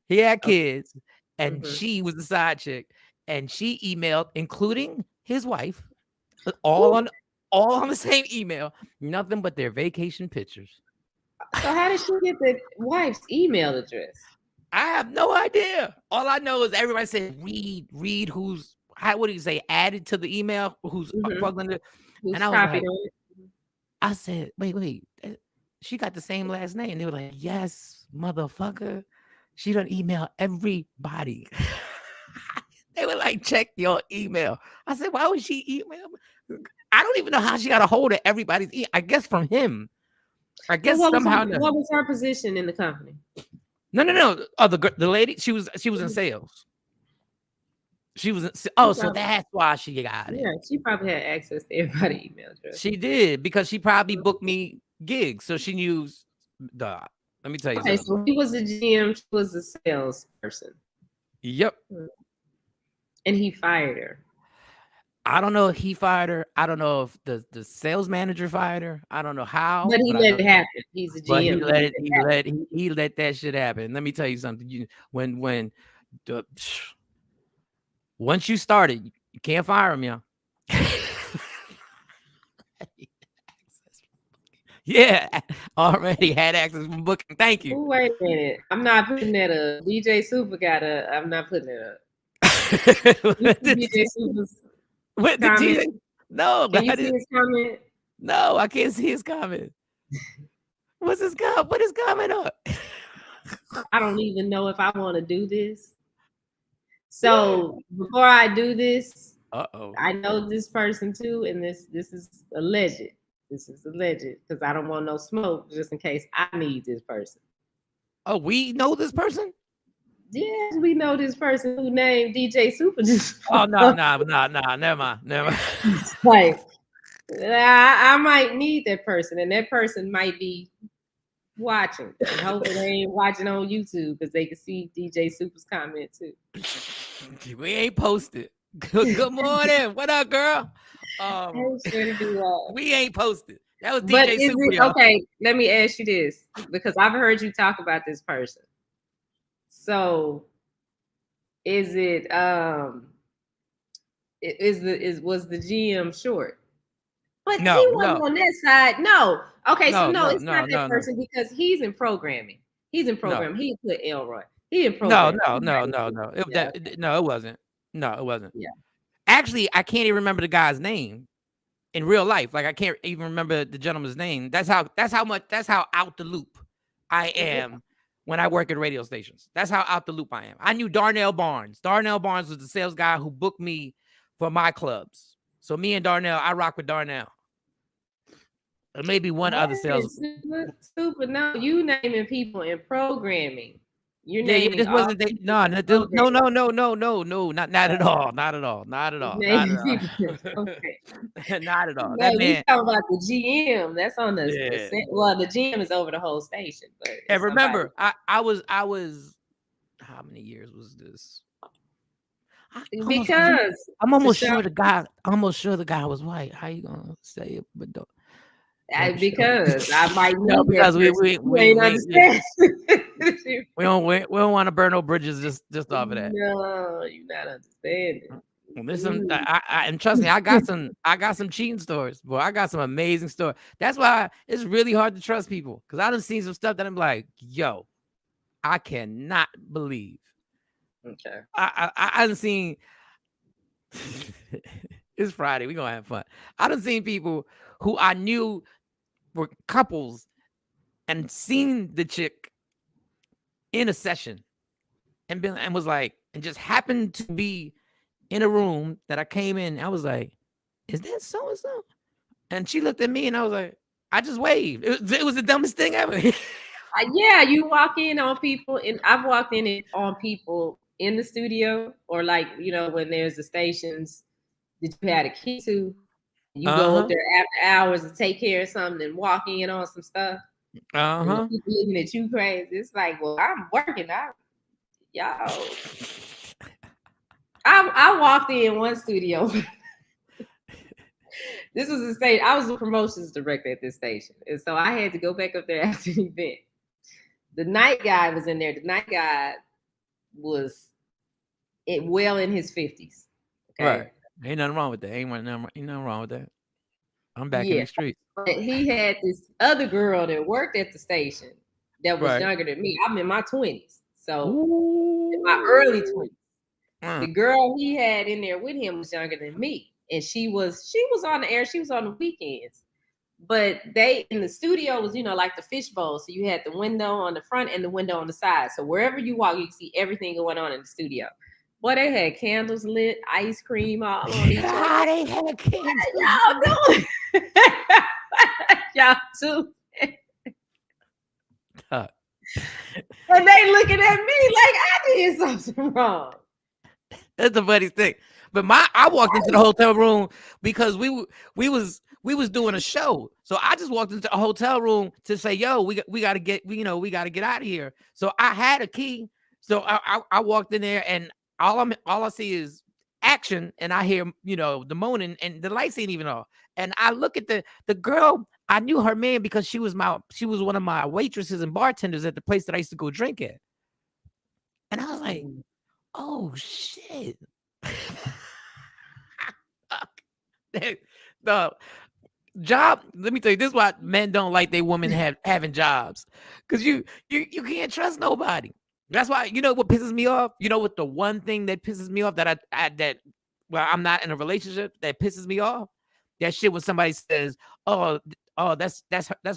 He had kids. And she was the side chick. And she emailed, including his wife, all on the same email, nothing but their vacation pictures. So how did she get the wife's email address? I have no idea. All I know is everybody said read who's, what do you say, added to the email, who's plugged into. And I was like, I said, wait, she got the same last name. And they were like, yes, motherfucker. She done email everybody. They were like, check your email. I said, why would she email me? I don't even know how she got a hold of everybody's email. I guess from him. I guess somehow. What was her position in the company? No. Oh, the lady, she was in sales. She was so that's why she got it. Yeah, she probably had access to everybody's email address. She did, because she probably booked me gigs, so she knew. Let me tell you something. So he was a GM, she was a salesperson. Yep. And he fired her. I don't know if he fired her. I don't know if the sales manager fired her. I don't know how. But he let it happen. He's a GM. But he let that shit happen. Let me tell you something. Once you started, you can't fire him, y'all. Yeah, already had access from booking. Thank you. Ooh, wait a minute. I'm not putting that up. DJ Super I'm not putting it up. DJ Super's comment. No, can you see his comment? No, I can't see his comment. What's his comment? What is comment up? I don't even know if I want to do this. So before I do this, I know this person too, and this is alleged. This is alleged because I don't want no smoke just in case I need this person. Oh, we know this person? Yes, we know this person who named DJ Super. Oh, no, never mind. Like, I might need that person, and that person might be watching. And hopefully they ain't watching on YouTube because they can see DJ Super's comment too. We ain't posted. Good morning. What up, girl? We ain't posted. That was DJ Super. Okay, let me ask you this because I've heard you talk about this person. So, was the GM short? But no, he wasn't on that side. No. Okay, no, so it's not that person because he's in programming. He's in programming. He put Elroy. He in programming. No. It wasn't. No, it wasn't. Yeah. Actually, I can't even remember the guy's name in real life. Like I can't even remember the gentleman's name. That's how out the loop I am when I work at radio stations. That's how out the loop I am. I knew Darnell Barnes. Darnell Barnes was the sales guy who booked me for my clubs. So me and Darnell, I rock with Darnell. Or maybe one other sales. Super. No, you naming people in programming. You're naming. This wasn't they. No, not at all. Not at all. Okay. Not at all. No, you talking about the GM. That's on the well, the GM is over the whole station. But and remember, I was. How many years was this? Because I'm almost sure the guy. I'm almost sure the guy was white. How you gonna say it? But don't. Because I might know because we ain't understand. we don't want to burn no bridges just off of that. No, you're not understanding. Listen, and trust me, I got some cheating stories, boy. I got some amazing stories. That's why it's really hard to trust people because I done seen some stuff that I'm like, yo, I cannot believe. Okay, I done seen. It's Friday. We gonna have fun. I done seen people who I knew were couples and seen the chick in a session and was like, and just happened to be in a room that I came in. I was like, is that so and so? And she looked at me and I was like, I just waved. It was the dumbest thing ever. Yeah, you walk in on people, and I've walked in on people in the studio or like, when there's the stations that you had a key to. You go up there after hours to take care of something and walk in on some stuff. People looking at you crazy. It's like, well, I'm working out. I walked in one studio. This was a stage. I was a promotions director at this station. And so I had to go back up there after the event. The night guy was in there. The night guy was well in his 50s. Okay. Right. Ain't nothing wrong with that. Ain't nothing wrong with that. I'm back in the streets. But he had this other girl that worked at the station that was younger than me. I'm in my 20s. So in my early 20s. The girl he had in there with him was younger than me. And she was on the air. She was on the weekends. But they in the studio was, like the fishbowl. So you had the window on the front and the window on the side. So wherever you walk, you can see everything going on in the studio. Boy, they had candles lit, ice cream all on each other. They had candles. Y'all doing? Y'all too. And they looking at me like I did something wrong. That's the funniest thing. But I walked into the hotel room because we was doing a show. So I just walked into a hotel room to say, yo, we gotta get out of here. So I had a key. So I walked in there and all I see is action, and I hear the moaning, and the lights ain't even off. And I look at the girl. I knew her man because she was one of my waitresses and bartenders at the place that I used to go drink at. And I was like, oh shit. The job. Let me tell you, this is why men don't like their women having jobs, because you can't trust nobody. That's why, what pisses me off? What the one thing that pisses me off that I'm not in a relationship that pisses me off? That shit when somebody says, oh, that's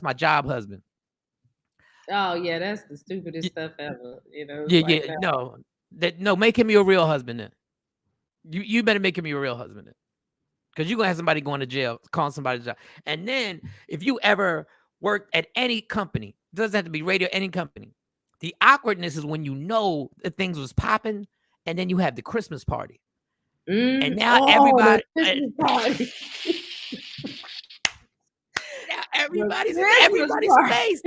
my job husband. Oh yeah, that's the stupidest stuff ever. No, make him your real husband then. You better make him your real husband then. Because you're gonna have somebody going to jail, calling somebody's job. And then if you ever worked at any company, it doesn't have to be radio, any company. The awkwardness is when that things was popping, and then you have the Christmas party. And now everybody now everybody's in everybody's face.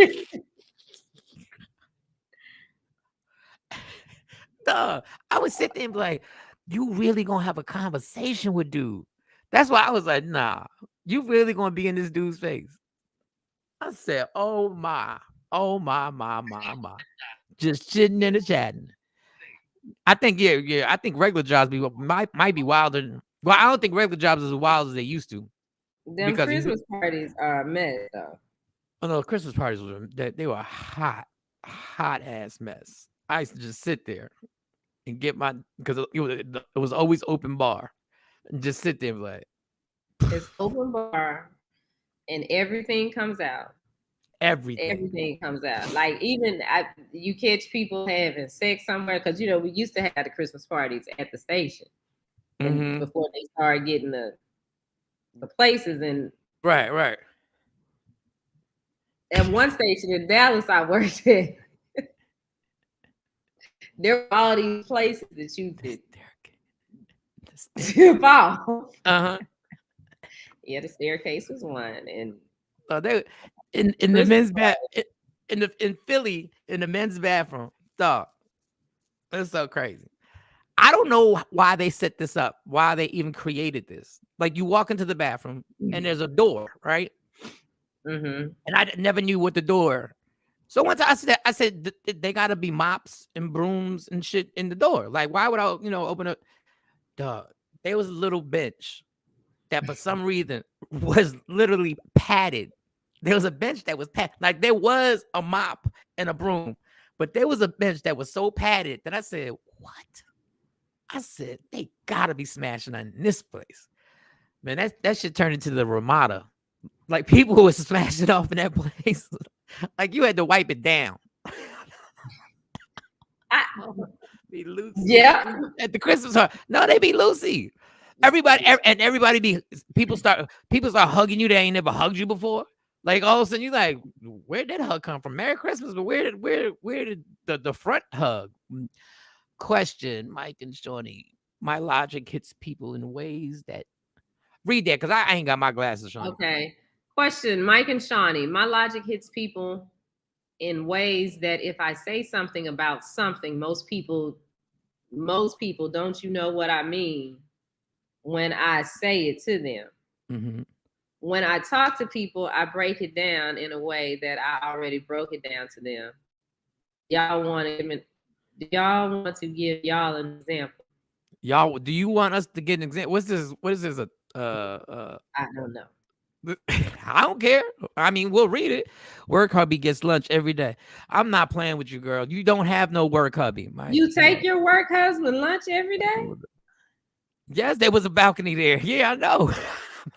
Duh. I would sit there and be like, you really gonna have a conversation with dude? That's why I was like, nah, you really gonna be in this dude's face? I said, oh my, my. Just chitting and chatting. I think, yeah. I think regular jobs might be wilder. Well, I don't think regular jobs is as wild as they used to. Them because Christmas parties are a mess, though. Oh no, Christmas parties they were a hot ass mess. I used to just sit there and get my because it was always open bar and just sit there like it's open bar and everything comes out. Everything comes out. Like even you catch people having sex somewhere because we used to have the Christmas parties at the station and before they started getting the places and right. At one station in Dallas I worked at, there were all these places that you could tip off. Yeah, the staircase was one, and they in the men's bath in Philly in the men's bathroom. Dog, that's so crazy. I don't know why they set this up, why they even created this. Like you walk into the bathroom and there's a door, right? And I never knew what the door. So once I said they gotta be mops and brooms and shit in the door. Like why would I, open up? Dog, there was a little bench that for some reason was literally padded. There was a bench that was padded. Like there was a mop and a broom, but there was a bench that was so padded that I said, what? I said, they gotta be smashing on this place. Man, that shit turned into the Ramada. Like people were smashing off in that place. Like you had to wipe it down. Be loosey. Yeah. At the Christmas party. No, they be loosey. People start hugging you. They ain't never hugged you before. Like all of a sudden you're like, where did hug come from? Merry Christmas, but where did the front hug? Question, Mike and Shawnee. My logic hits people in ways that read that because I ain't got my glasses, Shawnee. Okay. Question, Mike and Shawnee. My logic hits people in ways that if I say something about something, most people don't what I mean when I say it to them. When I talk to people, I break it down in a way that I already broke it down to them. Y'all want to give y'all an example? Y'all, do you want us to get an example? What is this? I don't know. I don't care. I mean, we'll read it. Work hubby gets lunch every day. I'm not playing with you, girl. You don't have no work hubby. You take your work husband lunch every day? Yes, there was a balcony there. Yeah, I know.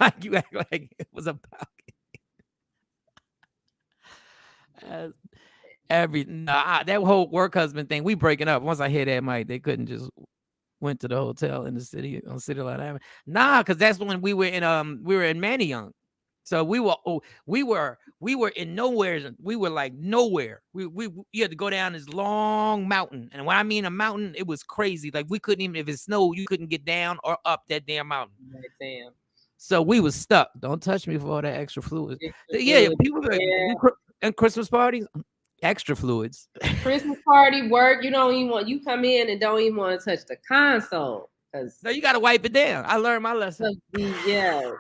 Like you act like it was a balcony. That whole work husband thing, we breaking up. Once I hear that, Mike, they couldn't just went to the hotel in the city on City Line Avenue. Nah, because that's when we were in Manayunk. So we were in nowhere. We were like nowhere. You had to go down this long mountain. And when I mean a mountain, it was crazy. Like we couldn't even, if it snowed, you couldn't get down or up that damn mountain. Damn. So we was stuck. Don't touch me for all that extra fluids. Yeah, people and Christmas parties, extra fluids. Christmas party work. You come in and don't even want to touch the console. No, you gotta wipe it down. I learned my lesson. Yeah.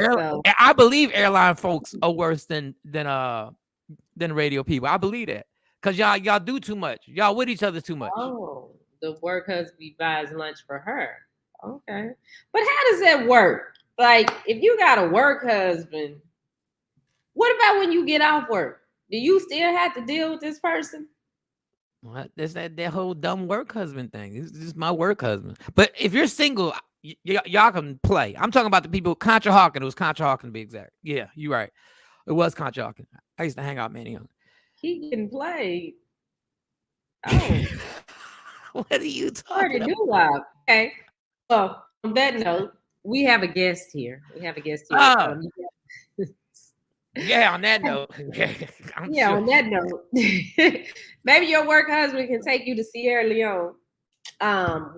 So. I believe airline folks are worse than radio people. I believe that because y'all do too much. Y'all with each other too much. Oh, the work husband buys lunch for her. Okay, but how does that work? Like, if you got a work husband, what about when you get off work? Do you still have to deal with this person? What? There's that whole dumb work husband thing. This is my work husband. But if you're single, y'all can play. I'm talking about the people. Contra Hawkin. It was Contra Hawkin to be exact. Yeah, you're right. It was Contra Hawkin. I used to hang out many young. He getting played. Oh. What are you talking about? Okay. Well, on that note, we have a guest here. Oh. Yeah, on that note. On that note. Maybe your work husband can take you to Sierra Leone.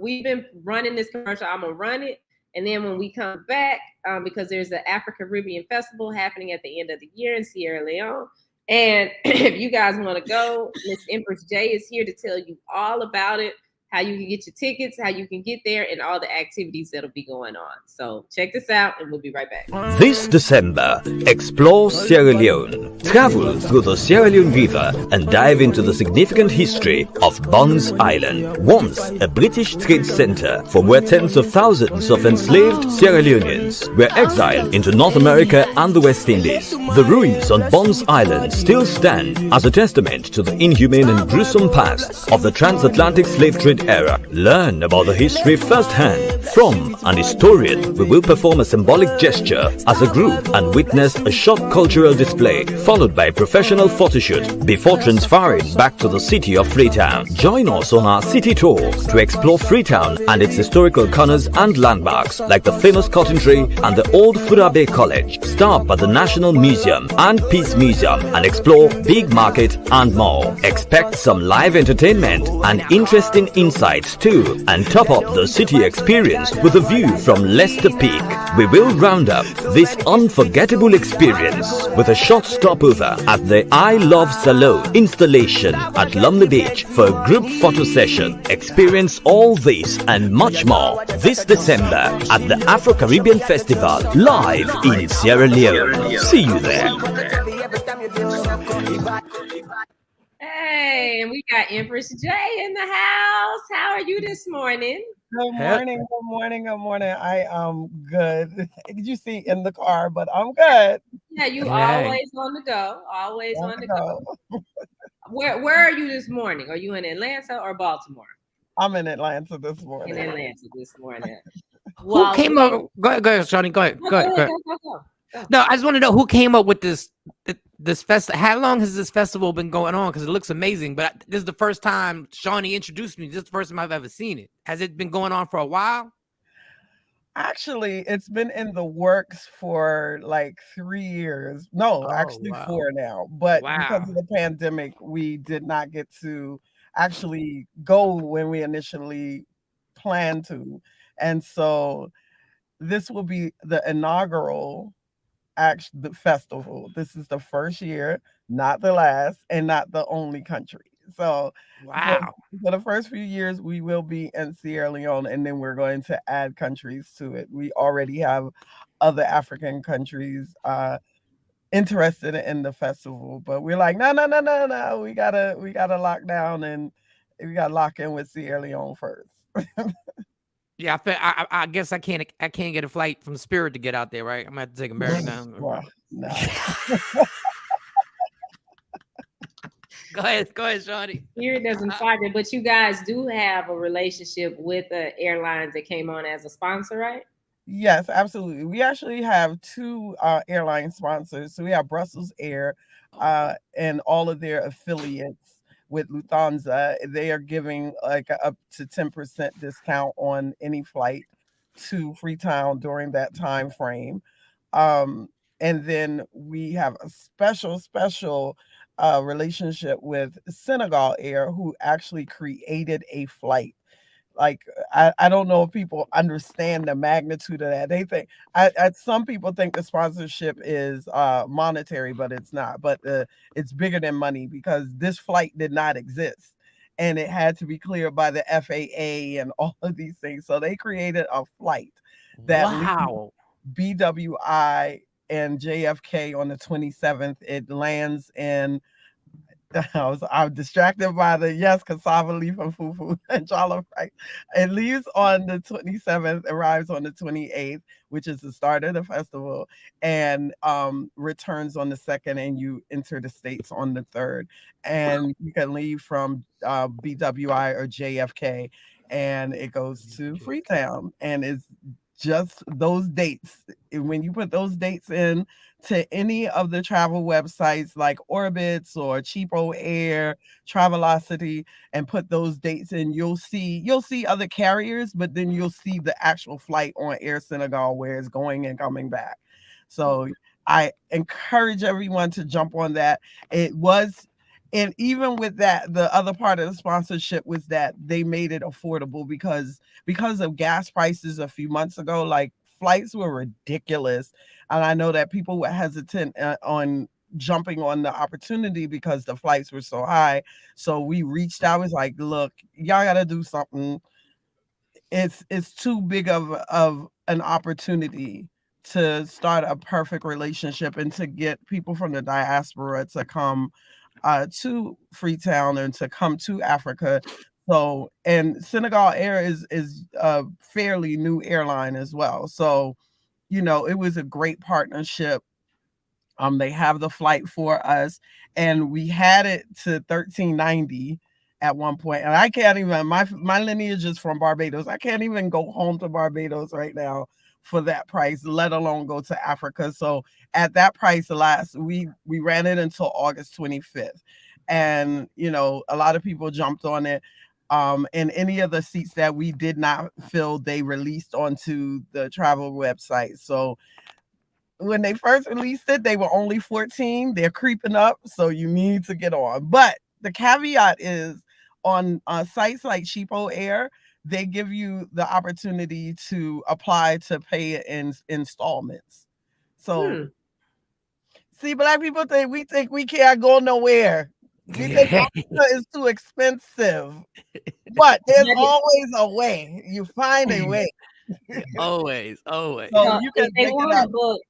We've been running this commercial. I'm gonna run it, and then when we come back, because there's the AfriCaribbean Festival happening at the end of the year in Sierra Leone, And if you guys want to go, Miss Empress J is here to tell you all about it, how you can get your tickets, how you can get there, and all the activities that'll be going on. So check this out, and we'll be right back. This December, explore Sierra Leone. Travel through the Sierra Leone River and dive into the significant history of Bonds Island, once a British trade center from where tens of thousands of enslaved Sierra Leoneans were exiled into North America and the West Indies. The ruins on Bonds Island still stand as a testament to the inhumane and gruesome past of the transatlantic slave trade era. Learn about the history firsthand. From an historian, we will perform a symbolic gesture as a group and witness a short cultural display, followed by a professional photoshoot before transferring back to the city of Freetown. Join us on our city tour to explore Freetown and its historical corners and landmarks like the famous Cotton Tree and the old Furabe College. Stop at the National Museum and Peace Museum and explore Big Market and more. Expect some live entertainment and interesting insights too, and top up the city experience with a view from Leicester Peak. We will round up this unforgettable experience with a short stopover at the I Love Salone installation at Lumley Beach for a group photo session. Experience all this and much more this December at the AfriCaribbean Festival live in Sierra Leone. See you there. Hey, and we got Empress J in the house. How are you this morning? Good morning, good morning, good morning. I am good. You see in the car, but I'm good. Yeah, you always on the go. Always on the go. Where are you this morning? Are you in Atlanta or Baltimore? I'm in Atlanta this morning. In Atlanta this morning. Who came up? Go ahead, Shawnee. Go ahead. Go. No, I just want to know who came up with this festival. How long has this festival been going on? Because it looks amazing. But this is the first time Shawnee introduced me. This is the first time I've ever seen it. Has it been going on for a while? Actually, it's been in the works for like 3 years. No, actually 4 now. But because of the pandemic, we did not get to actually go when we initially planned to. And so this will be the inaugural the festival. This is the first year, not the last, and not the only country. So for the first few years, we will be in Sierra Leone, and then we're going to add countries to it. We already have other African countries interested in the festival, but we're like, no, we gotta lock down, and we gotta lock in with Sierra Leone first. Yeah, I guess I can't get a flight from Spirit to get out there, right? I'm gonna have to take American now. Well, no. Go ahead, Shawnee. Spirit doesn't fly there, but you guys do have a relationship with the airlines that came on as a sponsor, right? Yes, absolutely. We actually have 2 airline sponsors. So we have Brussels Air and all of their affiliates. With Lufthansa, they are giving like up to 10% discount on any flight to Freetown during that time frame. And then we have a special relationship with Senegal Air, who actually created a flight. Like, I don't know if people understand the magnitude of that. They think, some people think the sponsorship is monetary, but it's not. But it's bigger than money, because this flight did not exist. And it had to be cleared by the FAA and all of these things. So they created a flight that BWI and JFK on the 27th. It lands in... I'm distracted by the cassava leaf and fufu and jollof rice. It leaves on the 27th, arrives on the 28th, which is the start of the festival, and returns on the 2nd, and you enter the States on the 3rd. And you can leave from BWI or JFK, and it goes to Freetown, and it's just those dates. When you put those dates in to any of the travel websites like Orbitz or Cheapo Air, Travelocity, and put those dates in, you'll see other carriers, but then you'll see the actual flight on Air Senegal where it's going and coming back. So I encourage everyone to jump on that. And even with that, the other part of the sponsorship was that they made it affordable because of gas prices a few months ago. Like, flights were ridiculous. And I know that people were hesitant on jumping on the opportunity because the flights were so high. So we reached out, was like, look, y'all got to do something. It's too big of an opportunity to start a perfect relationship and to get people from the diaspora to come to Freetown and to come to Africa. So, and Senegal Air is a fairly new airline as well. So, you know, it was a great partnership. They have the flight for us, and we had it to 1390 at one point. And I can't even, my lineage is from Barbados. I can't even go home to Barbados right now for that price, let alone go to Africa. So at that price, we ran it until August 25th. And, you know, a lot of people jumped on it. And any of the seats that we did not fill, they released onto the travel website. So when they first released it, they were only 14. They're creeping up, so you need to get on. But the caveat is on sites like Cheapo Air, they give you the opportunity to apply to pay in installments. So see, black people think we can't go nowhere. We think Africa is too expensive. But there's always a way. You find a way. always. So you can if they want to book,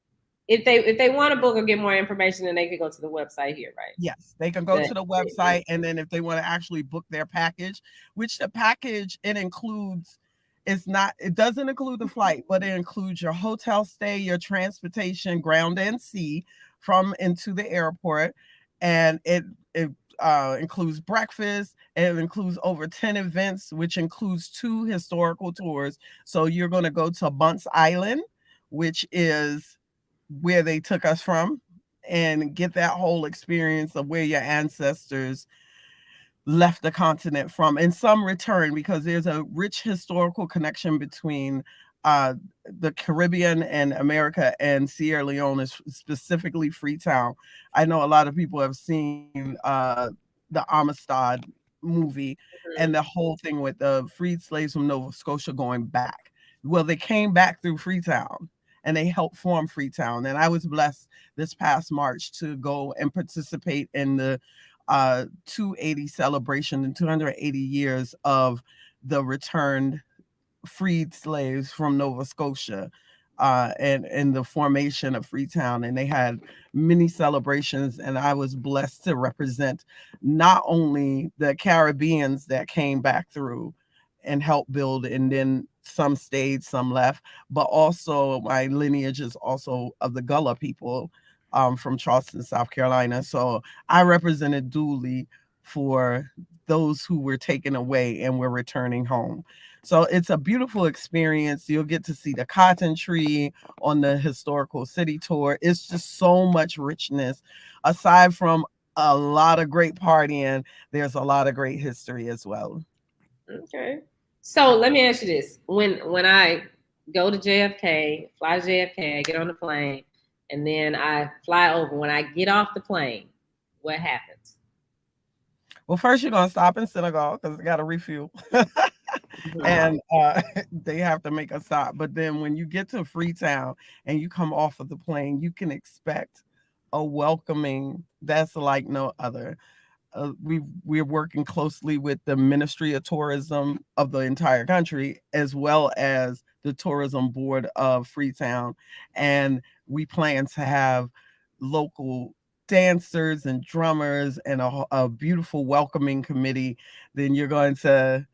if they want to book or get more information, then they can go to the website here, right? Yes, they can go to the website, and then if they want to actually book their package, which the package it includes, it doesn't include the flight, but it includes your hotel stay, your transportation, ground and sea from into the airport, and it includes breakfast. It includes over 10 events, which includes 2 historical tours. So you're going to go to Bunce Island, which is where they took us from, and get that whole experience of where your ancestors left the continent from, and some return, because there's a rich historical connection between the Caribbean and America and Sierra Leone, specifically Freetown. I know a lot of people have seen the Amistad movie and the whole thing with the freed slaves from Nova Scotia going back. Well, they came back through Freetown, and they helped form Freetown. And I was blessed this past March to go and participate in the 280 celebration and 280 years of the returned freed slaves from Nova Scotia and the formation of Freetown. And they had many celebrations, and I was blessed to represent not only the Caribbeans that came back through and helped build, and then some stayed, some left, but also my lineage is also of the Gullah people from Charleston, South Carolina. So I represented duly for those who were taken away and were returning home. So it's a beautiful experience. You'll get to see the cotton tree on the historical city tour. It's just so much richness. Aside from a lot of great partying, there's a lot of great history as well. Okay. So let me ask you this. When I go to JFK, fly to JFK, I get on the plane, and then I fly over. When I get off the plane, what happens? Well, first you're going to stop in Senegal because they got to refuel. And they have to make a stop. But then when you get to Freetown and you come off of the plane, you can expect a welcoming that's like no other. We're working closely with the Ministry of Tourism of the entire country, as well as the Tourism Board of Freetown. And we plan to have local dancers and drummers and a beautiful welcoming committee. Then you're going to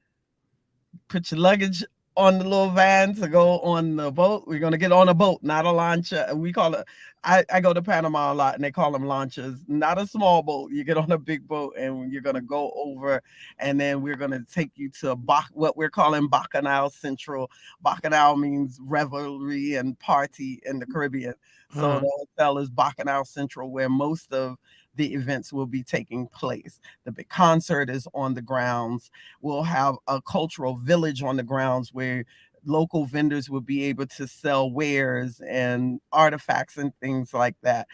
put your luggage on the little van to go on the boat. We're going to get on a boat, not a lancha. We call it, I go to Panama a lot and they call them lanchas, not a small boat. You get on a big boat and you're going to go over, and then we're going to take you to what we're calling Bacchanal Central. Bacchanal means revelry and party in the Caribbean. So the hotel is Bacchanal Central, where most of the events will be taking place. The big concert is on the grounds. We'll have a cultural village on the grounds where local vendors will be able to sell wares and artifacts and things like that.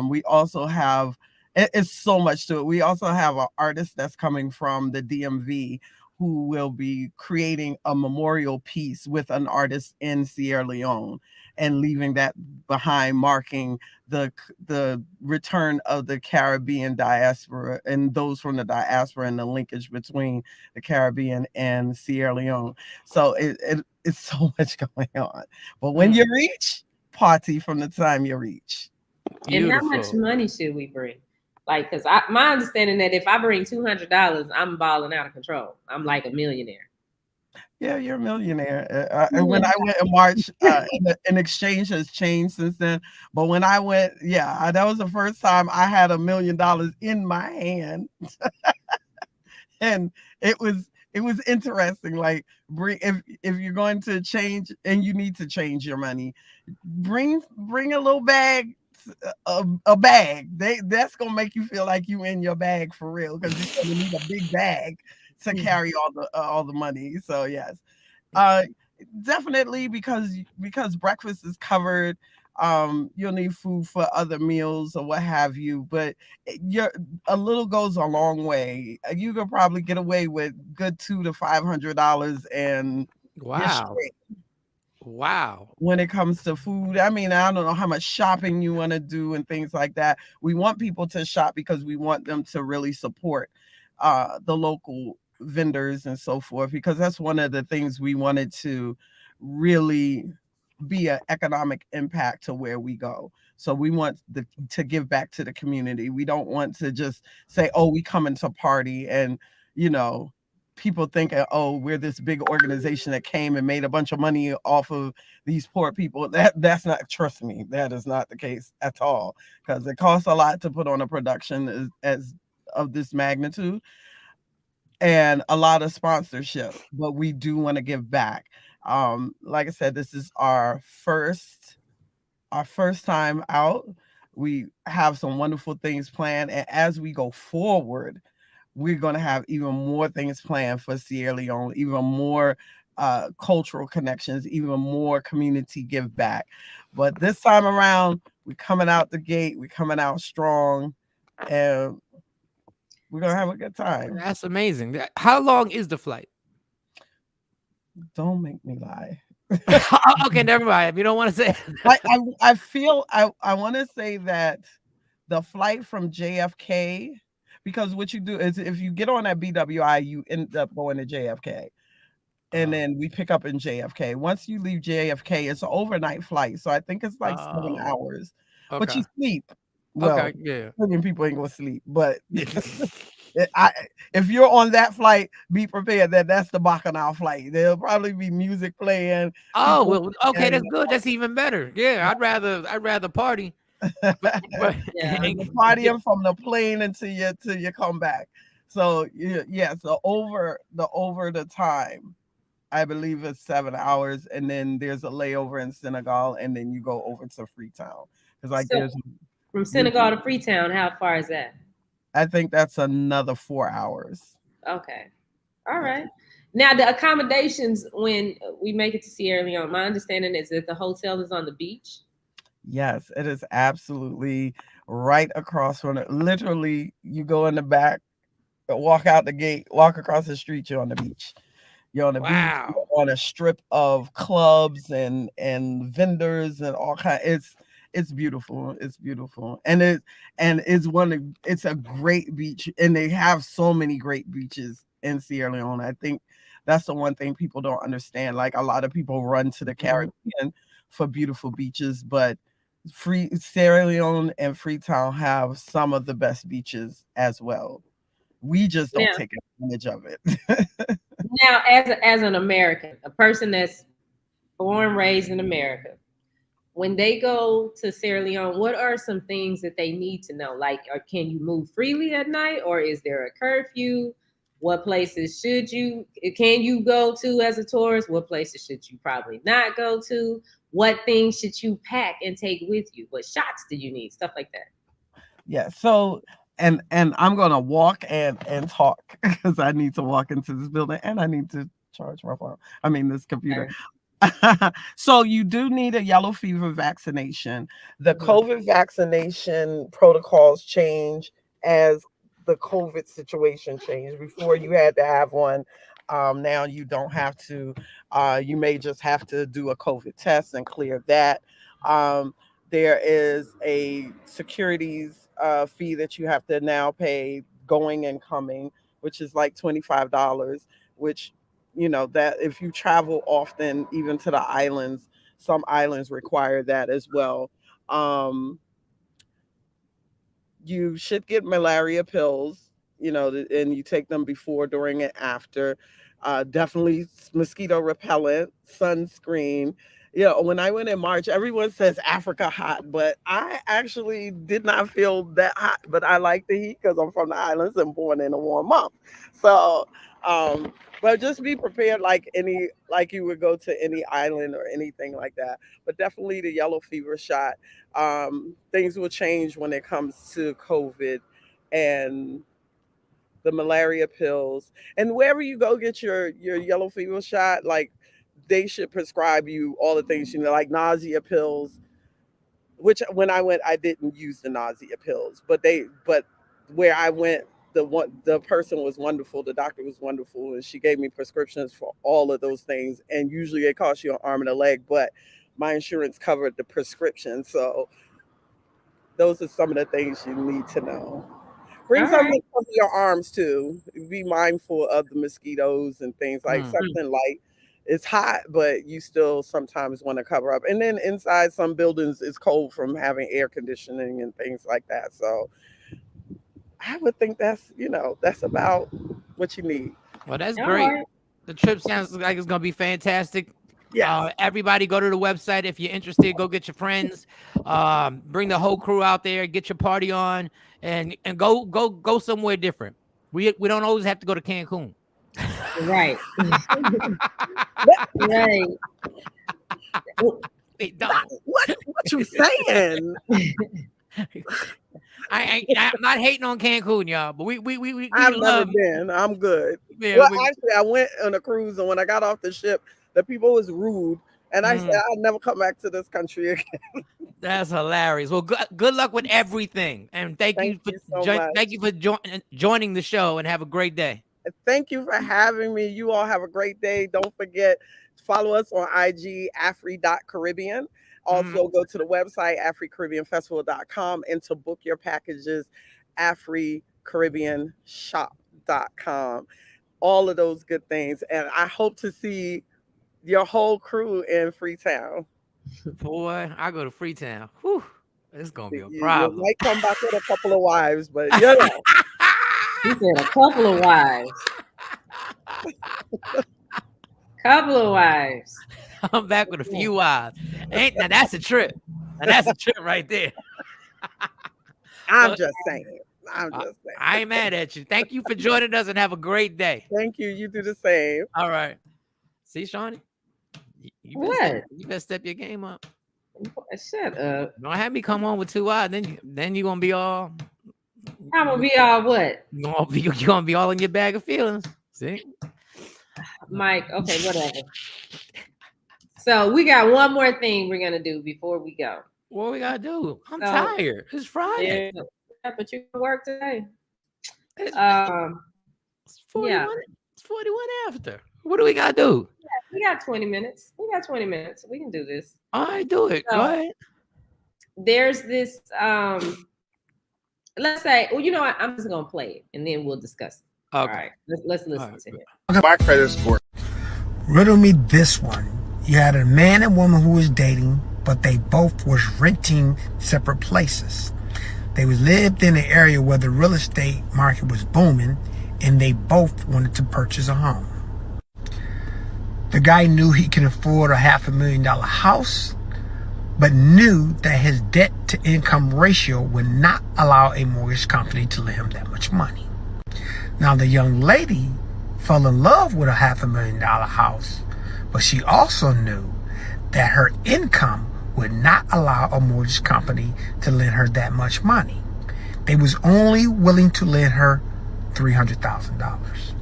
We also have, it's so much to it. We also have an artist that's coming from the DMV who will be creating a memorial piece with an artist in Sierra Leone. and leaving that behind, marking the return of the Caribbean diaspora and those from the diaspora and the linkage between the Caribbean and Sierra Leone. So it's so much going on. But when you reach, party from the time you reach. Beautiful. And how much money should we bring? Like, because my understanding that if I bring $200, I'm balling out of control. I'm like a millionaire. Yeah, you're a millionaire. And when I went in March, an exchange has changed since then. But when I went, that was the first time I had $1 million in my hand, and it was interesting. Like, if you're going to change and you need to change your money, bring a little bag. A bag. That's gonna make you feel like you in your bag for real, because you're gonna need a big bag to carry all the money. So yes, definitely, because breakfast is covered. You'll need food for other meals or what have you, but a little goes a long way. You could probably get away with good $200 to $500 and wow. Wow. When it comes to food, I mean, I don't know how much shopping you want to do and things like that. We want people to shop because we want them to really support the local vendors and so forth, because that's one of the things we wanted to really be an economic impact to where we go. So we want to give back to the community. We don't want to just say, oh, we coming to party and, people thinking, oh, we're this big organization that came and made a bunch of money off of these poor people. That's not, trust me, that is not the case at all, because it costs a lot to put on a production as of this magnitude and a lot of sponsorship, but we do want to give back. Like I said, this is our first time out. We have some wonderful things planned, and as we go forward, we're going to have even more things planned for Sierra Leone, even more cultural connections, even more community give back. But this time around, we're coming out the gate, we're coming out strong, and we're going to have a good time. That's amazing. How long is the flight? Don't make me lie. Okay, never mind. If you don't want to say I feel I want to say that the flight from JFK, because what you do is if you get on that BWI, you end up going to JFK. And then we pick up in JFK. Once you leave JFK, it's an overnight flight. So I think it's like 7 hours. Okay. But you sleep. Well, okay, yeah. People ain't gonna sleep. But if you're on that flight, be prepared that that's the Bacchanal flight. There'll probably be music playing. Oh, well, okay, that's good. That's even better. Yeah, I'd rather party. Partying from the plane until you come back. So so over the time, I believe it's 7 hours, and then there's a layover in Senegal, and then you go over to Freetown. There's from Senegal to Freetown, how far is that? I think that's another 4 hours. Okay, all right. Now the accommodations when we make it to Sierra Leone, my understanding is that the hotel is on the beach. Yes, it is absolutely right across from it. Literally, you go in the back, walk out the gate, walk across the street, you're on the beach. You're on the beach, you're on a strip of clubs and vendors and all kinds. It's beautiful. It's beautiful. And it's a great beach. And they have so many great beaches in Sierra Leone. I think that's the one thing people don't understand. Like, a lot of people run to the Caribbean for beautiful beaches, but Sierra Leone and Freetown have some of the best beaches as well. We just don't take advantage of it. Now, as an American, a person that's born, raised in America, when they go to Sierra Leone, what are some things that they need to know? Like, can you move freely at night, or is there a curfew? What places can you go to as a tourist? What places should you probably not go to? What things should you pack and take with you? What shots do you need? Stuff like that. Yeah. So, and I'm going to walk and talk, because I need to walk into this building and I need to charge my phone. I mean, this computer. Okay. So you do need a yellow fever vaccination. The COVID vaccination protocols change as the COVID situation changed. Before, you had to have one Now you don't have to, you may just have to do a COVID test and clear that. There is a securities fee that you have to now pay going and coming, which is like $25, which, you know, that if you travel often, even to the islands, some islands require that as well. You should get malaria pills, you know, and you take them before, during, and after. Definitely mosquito repellent, sunscreen. You know, when I went in March, everyone says Africa hot, but I actually did not feel that hot. But I like the heat because I'm from the islands and born in a warm month. So, but just be prepared, like you would go to any island or anything like that. But definitely the yellow fever shot. Things will change when it comes to COVID and the malaria pills. And wherever you go get your yellow fever shot, like they should prescribe you all the things, you know, like nausea pills, which when I went, I didn't use the nausea pills, but where I went, the person was wonderful. The doctor was wonderful. And she gave me prescriptions for all of those things. And usually it costs you an arm and a leg, but my insurance covered the prescription. So those are some of the things you need to know. Bring something over your arms too. Be mindful of the mosquitoes and things, like something light. It's hot, but you still sometimes want to cover up. And then inside some buildings, it's cold from having air conditioning and things like that. So I would think that's about what you need. Well, that's great. Right. The trip sounds like it's going to be fantastic. Yeah. Everybody go to the website. If you're interested, go get your friends, bring the whole crew out there, get your party on, and go somewhere different. We don't always have to go to Cancun. Right. Right. What you saying? I'm not hating on Cancun, y'all, but we I've never been. I'm good. Yeah, well, actually, I went on a cruise, and when I got off the ship, the people was rude, and I said I'll never come back to this country again. That's hilarious. Well, good luck with everything, and thank you for joining the show, and have a great day. Thank you for having me. You all have a great day. Don't forget to follow us on IG, afri.caribbean. Also, go to the website, AfriCaribbeanFestival.com, and to book your packages, AfriCaribbeanShop.com. All of those good things. And I hope to see your whole crew in Freetown. Boy, I go to Freetown. Whew, it's going to be a problem. You might come back with a couple of wives, but you know. He said a couple of wives. Couple of wives. I'm back with a few wives. Now that's a trip. And that's a trip right there. I'm just saying. I ain't mad at you. Thank you for joining us, and have a great day. Thank you. You do the same. All right. See, Shawnee? You better step your game up. Shut up. Don't have me come on with 2 wives. Then you're going to be all... I'm going to be all what? You're going to be all in your bag of feelings. See? Mike, okay, whatever. So we got one more thing we're going to do before we go. What we got to do? I'm tired. It's Friday. Yeah, but you can work today. It's 41. It's 41 after. What do we got to do? Yeah, we got 20 minutes. We can do this. All right, do it. So, go ahead. There's this... let's say, well, you know what? I'm just gonna play it and then we'll discuss it. Okay. All right, let's listen to it. My credit score. Riddle me this one. You had a man and woman who was dating, but they both was renting separate places. They was lived in an area where the real estate market was booming, and they both wanted to purchase a home. The guy knew he could afford a $500,000 house, but knew that his debt to income ratio would not allow a mortgage company to lend him that much money. Now the young lady fell in love with a $500,000 house, but she also knew that her income would not allow a mortgage company to lend her that much money. They was only willing to lend her $300,000.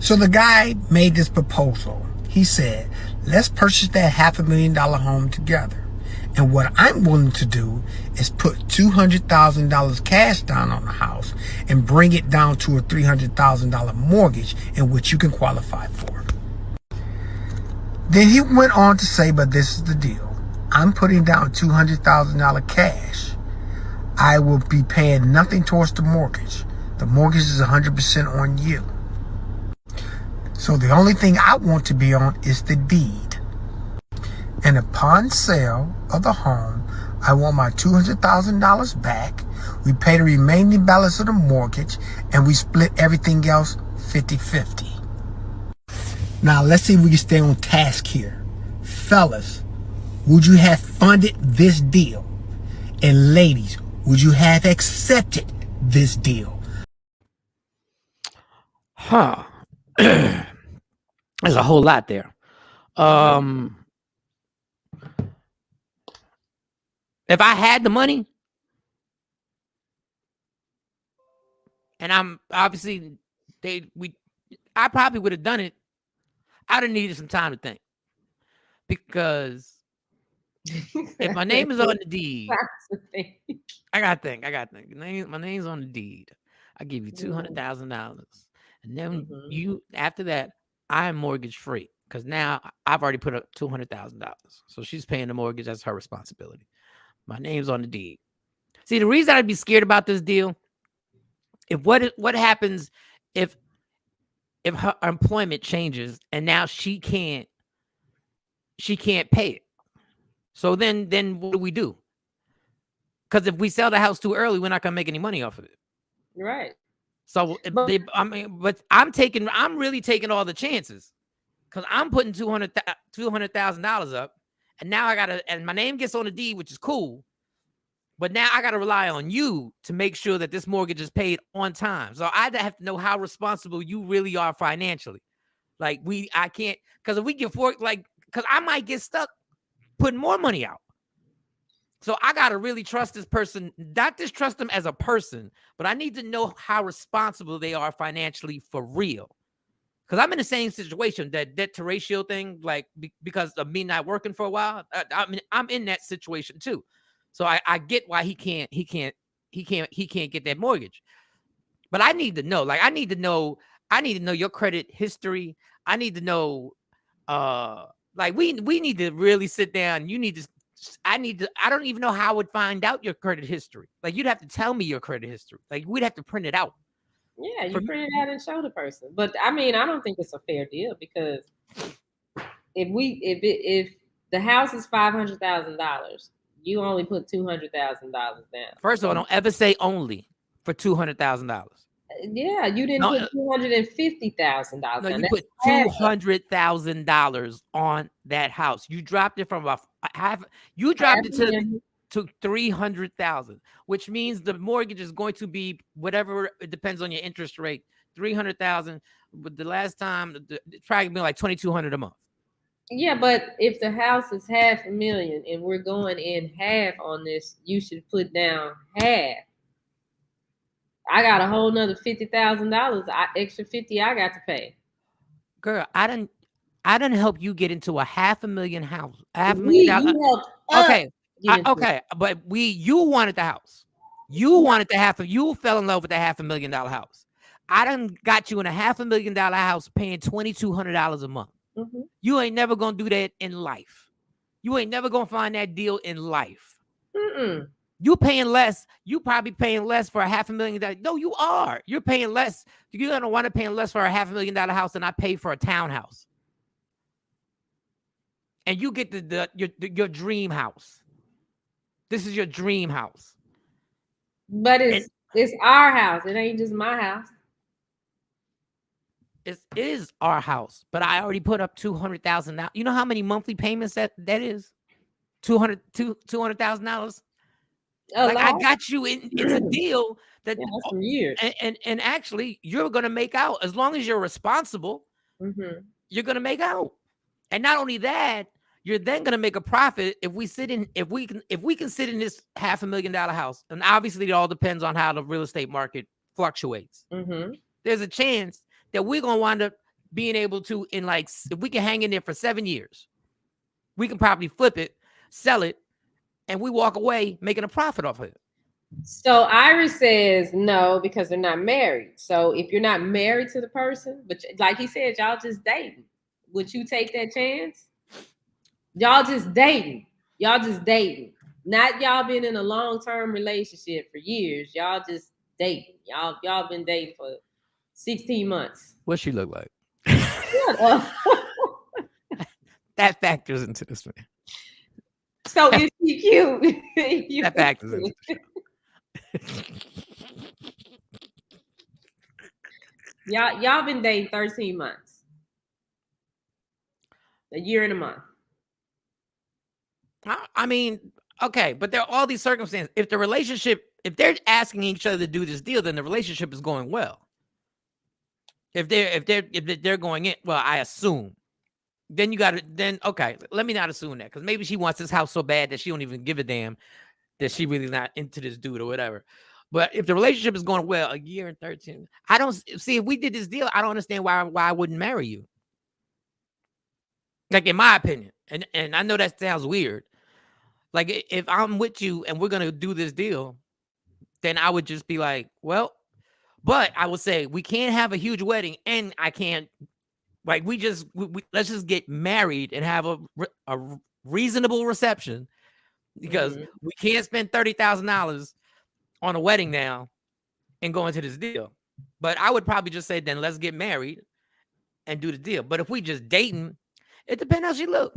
So the guy made this proposal. He said, let's purchase that $500,000 home together. And what I'm willing to do is put $200,000 cash down on the house and bring it down to a $300,000 mortgage in which you can qualify for. Then he went on to say, but this is the deal. I'm putting down $200,000 cash. I will be paying nothing towards the mortgage. The mortgage is 100% on you. So the only thing I want to be on is the deed. And upon sale of the home, I want my $200,000 back. We pay the remaining balance of the mortgage, and we split everything else 50-50. Now, let's see if we can stay on task here. Fellas, would you have funded this deal? And ladies, would you have accepted this deal? Huh. There's a whole lot there. If I had the money, and I'm obviously I probably would have done it. I'd have needed some time to think, because if my name is on the deed, I gotta think. My name's on the deed. I give you $200,000, and then you after that, I'm mortgage free, because now I've already put up $200,000. So she's paying the mortgage. That's her responsibility. My name's on the deed. See, the reason I'd be scared about this deal, if what happens if her employment changes and now she can't pay it. So then what do we do? Because if we sell the house too early, we're not gonna make any money off of it. Right. So but I'm really taking all the chances, because I'm putting $200,000 up, and now and my name gets on the deed, which is cool. But now I got to rely on you to make sure that this mortgage is paid on time. So I have to know how responsible you really are financially. Like I can't, because if we get because I might get stuck putting more money out. So I got to really trust this person, not just trust them as a person, but I need to know how responsible they are financially for real. Because I'm in the same situation, that debt to ratio thing, like because of me not working for a while. I'm in that situation too. So I get why he can't get that mortgage. But I need to know, I need to know your credit history. I need to know, we need to really sit down. I don't even know how I would find out your credit history. Like, you'd have to tell me your credit history. Like, we'd have to print it out. Yeah, you print it out and show the person. But I mean, I don't think it's a fair deal, because if the house is $500,000, you only put $200,000 down. First of all, don't ever say only for $200,000. Yeah, you didn't put $250,000. No, you put $200,000 on that house. You dropped it from about half. You dropped it to $300,000, which means the mortgage is going to be whatever. It depends on your interest rate. $300,000. But the last time, it's probably been like $2,200 a month. Yeah, but if the house is $500,000 and we're going in half on this, you should put down half. I got a whole nother $50,000. Extra $50,000 I got to pay. Girl, I didn't help you get into a $500,000 house. $500,000. Okay, but you wanted the house. You fell in love with the $500,000 house. I done got you in a $500,000 house paying $2,200 a month. Mm-hmm. You ain't never gonna do that in life. You ain't never gonna find that deal in life. You paying less. You probably paying less for a $500,000. No, you are. You're paying less. You're gonna want to pay less for a $500,000 house than I pay for a townhouse. And you get your dream house. This is your dream house. But it's our house. It ain't just my house. It is our house, but I already put up $200,000 now. You know how many monthly payments that is? $200,000. I got you in. It's a deal that that's for years. And actually, you're gonna make out as long as you're responsible. Mm-hmm. You're gonna make out, and not only that, you're then gonna make a profit if we can sit in this $500,000 house. And obviously, it all depends on how the real estate market fluctuates. Mm-hmm. There's a chance that we're gonna wind up being able to, if we can hang in there for 7 years, we can probably flip it, sell it, and we walk away making a profit off of it. So Iris says no because they're not married. So if you're not married to the person, but like he said, y'all just dating. Would you take that chance? Y'all just dating. Y'all just dating. Not y'all been in a long-term relationship for years. Y'all just dating. Y'all been dating for 16 months. What she look like? Shut up. That factors into this, man. So is she cute? That factors into this. Y'all been dating 13 months. A year and a month. I mean, okay, but there are all these circumstances. If they're asking each other to do this deal, then the relationship is going well. If they're going in, well, I assume. Then okay, let me not assume that, because maybe she wants this house so bad that she don't even give a damn that she really not into this dude or whatever. But if the relationship is going well, a year and 13, I don't see, if we did this deal, I don't understand why I wouldn't marry you. Like, in my opinion, and I know that sounds weird. Like, if I'm with you and we're gonna do this deal, then I would just be like, well, but I would say we can't have a huge wedding, and I can't, like, let's just get married and have a reasonable reception, because we can't spend $30,000 on a wedding now and go into this deal. But I would probably just say, then let's get married and do the deal. But if we just dating, it depends how she look.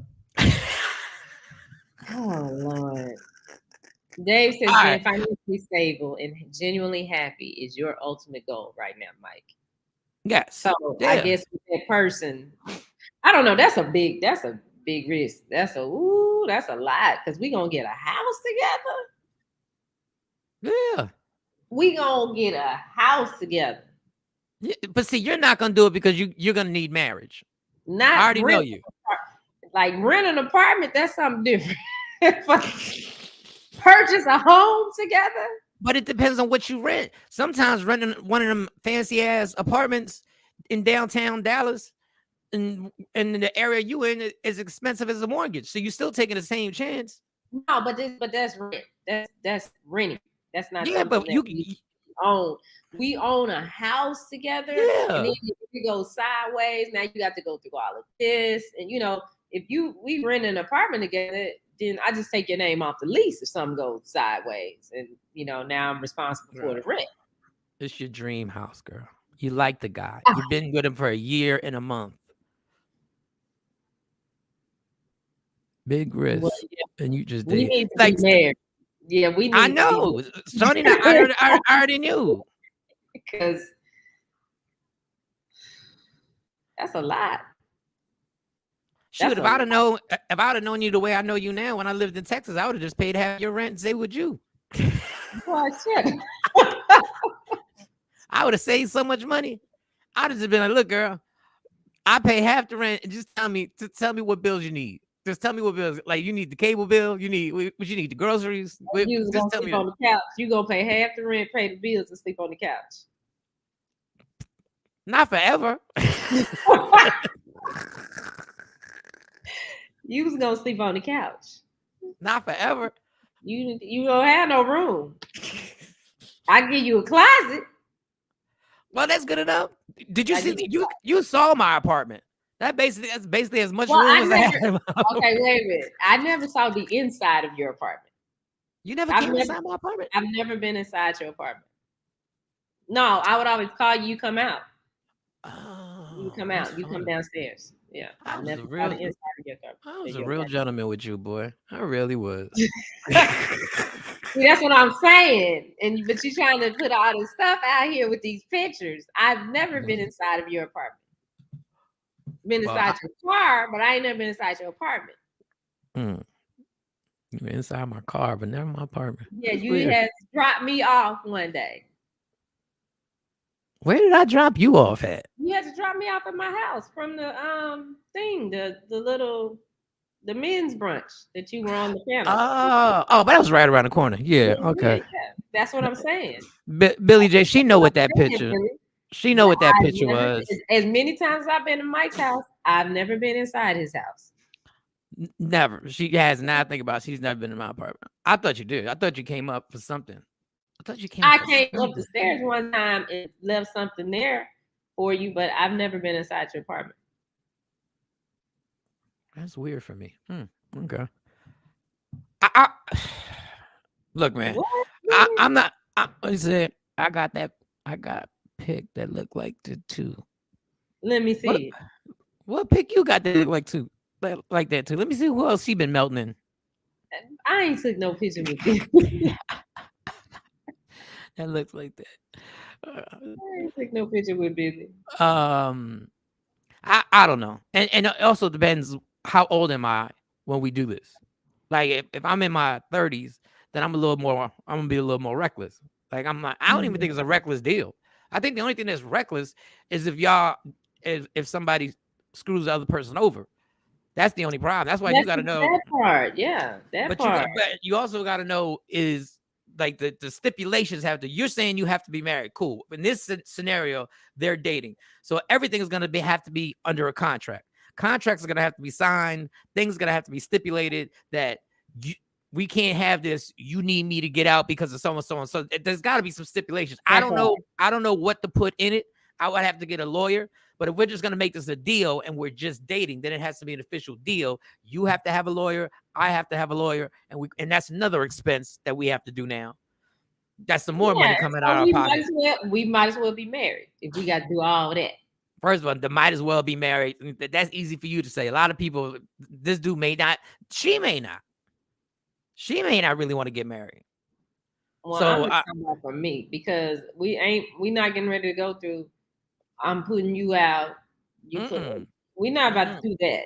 Oh Lord. Dave says being financially stable and genuinely happy is your ultimate goal right now, Mike. Yes. So I guess with that person, I don't know. That's a big risk. That's a lot, because we gonna get a house together. Yeah. We gonna get a house together. Yeah, but see, you're not gonna do it because you're gonna need marriage. Not I already know you. Like, rent an apartment, that's something different. Purchase a home together. But it depends on what you rent. Sometimes renting one of them fancy ass apartments in downtown Dallas and in the area you in is expensive as a mortgage. So you're still taking the same chance. No, but that's rent. That's renting. That's not. Yeah, but you own. We own a house together. Yeah. And then if you go sideways, now you got to go through all of this. And if we rent an apartment together, then I just take your name off the lease if something goes sideways. And now I'm responsible for the rent. It's your dream house, girl. You like the guy. You've been with him for a year and a month. Big risk. Well, yeah. And you just did. We need to be married. Yeah, we need. I know. Shawn, I already knew. Because that's a lot. Shoot, if I'd have known you the way I know you now when I lived in Texas, I would have just paid half your rent and stayed with you. Oh, shit. I would have saved so much money. I'd have just been like, look, girl, I pay half the rent, and just tell me what bills you need. Just tell me what bills. Like, you need the cable bill. You need what you need, the groceries. You just gonna sleep on the couch. You gonna pay half the rent, pay the bills, and sleep on the couch. Not forever. You was gonna sleep on the couch. Not forever. You don't have no room. I give you a closet. Well, that's good enough. Did you see? You saw my apartment. That's basically as much room as I have. Okay, wait a minute. I never saw the inside of your apartment. You never came inside my apartment? I've never been inside your apartment. No, I would always call you. Come out. Oh, you come out. You come downstairs. Yeah, I never saw the inside of your apartment. I was a real gentleman with you, boy. I really was. See, that's what I'm saying. But you're trying to put all this stuff out here with these pictures. I've never been inside of your apartment. Been inside your car, but I ain't never been inside your apartment. You were inside my car, but never my apartment. Yeah, you had dropped me off one day. Where did I drop you off at? You had to drop me off at my house from the thing, the men's brunch that you were on the panel. Oh, but that was right around the corner. Yeah, okay. Yeah. That's what I'm saying. Billy J, she know what that picture. She know what that picture was. As many times as I've been in Mike's house, I've never been inside his house. Never. She has not think about it. She's never been in my apartment. I thought you did. I thought you came up for something. I came up the stairs one time and left something there for you, but I've never been inside your apartment. That's weird for me. Okay. Look, man. I'm not. I got that. I got pick that look like the two. Let me see. What pick you got that look like two? Like that too. Let me see who else she been melting in. I ain't took no picture with you. That looks like that. I ain't took no picture with Billy. I don't know, and it also depends how old am I when we do this. Like if I'm in my 30s, then I'm gonna be a little more reckless. Like I don't even think it's a reckless deal. I think the only thing that's reckless is if somebody screws the other person over. That's the only problem. That's why you got to know that part. Yeah, that part. But you also got to know is like the stipulations you're saying you have to be married. Cool. In this scenario, they're dating. So everything is going to have to be under a contract. Contracts are going to have to be signed. Things are going to have to be stipulated that we can't have this. You need me to get out because of so and so and so. There's got to be some stipulations. I don't know what to put in it. I would have to get a lawyer. But if we're just going to make this a deal and we're just dating, then it has to be an official deal. You have to have a lawyer. I have to have a lawyer. And that's another expense that we have to do now. That's some more money coming out of our pocket. We might as well be married if we got to do all that. First of all, they might as well be married. That's easy for you to say. A lot of people, this dude may not. She may not really want to get married. Well, so I'm talking about for me because we not getting ready to go through. I'm putting you out. We're not about to do that.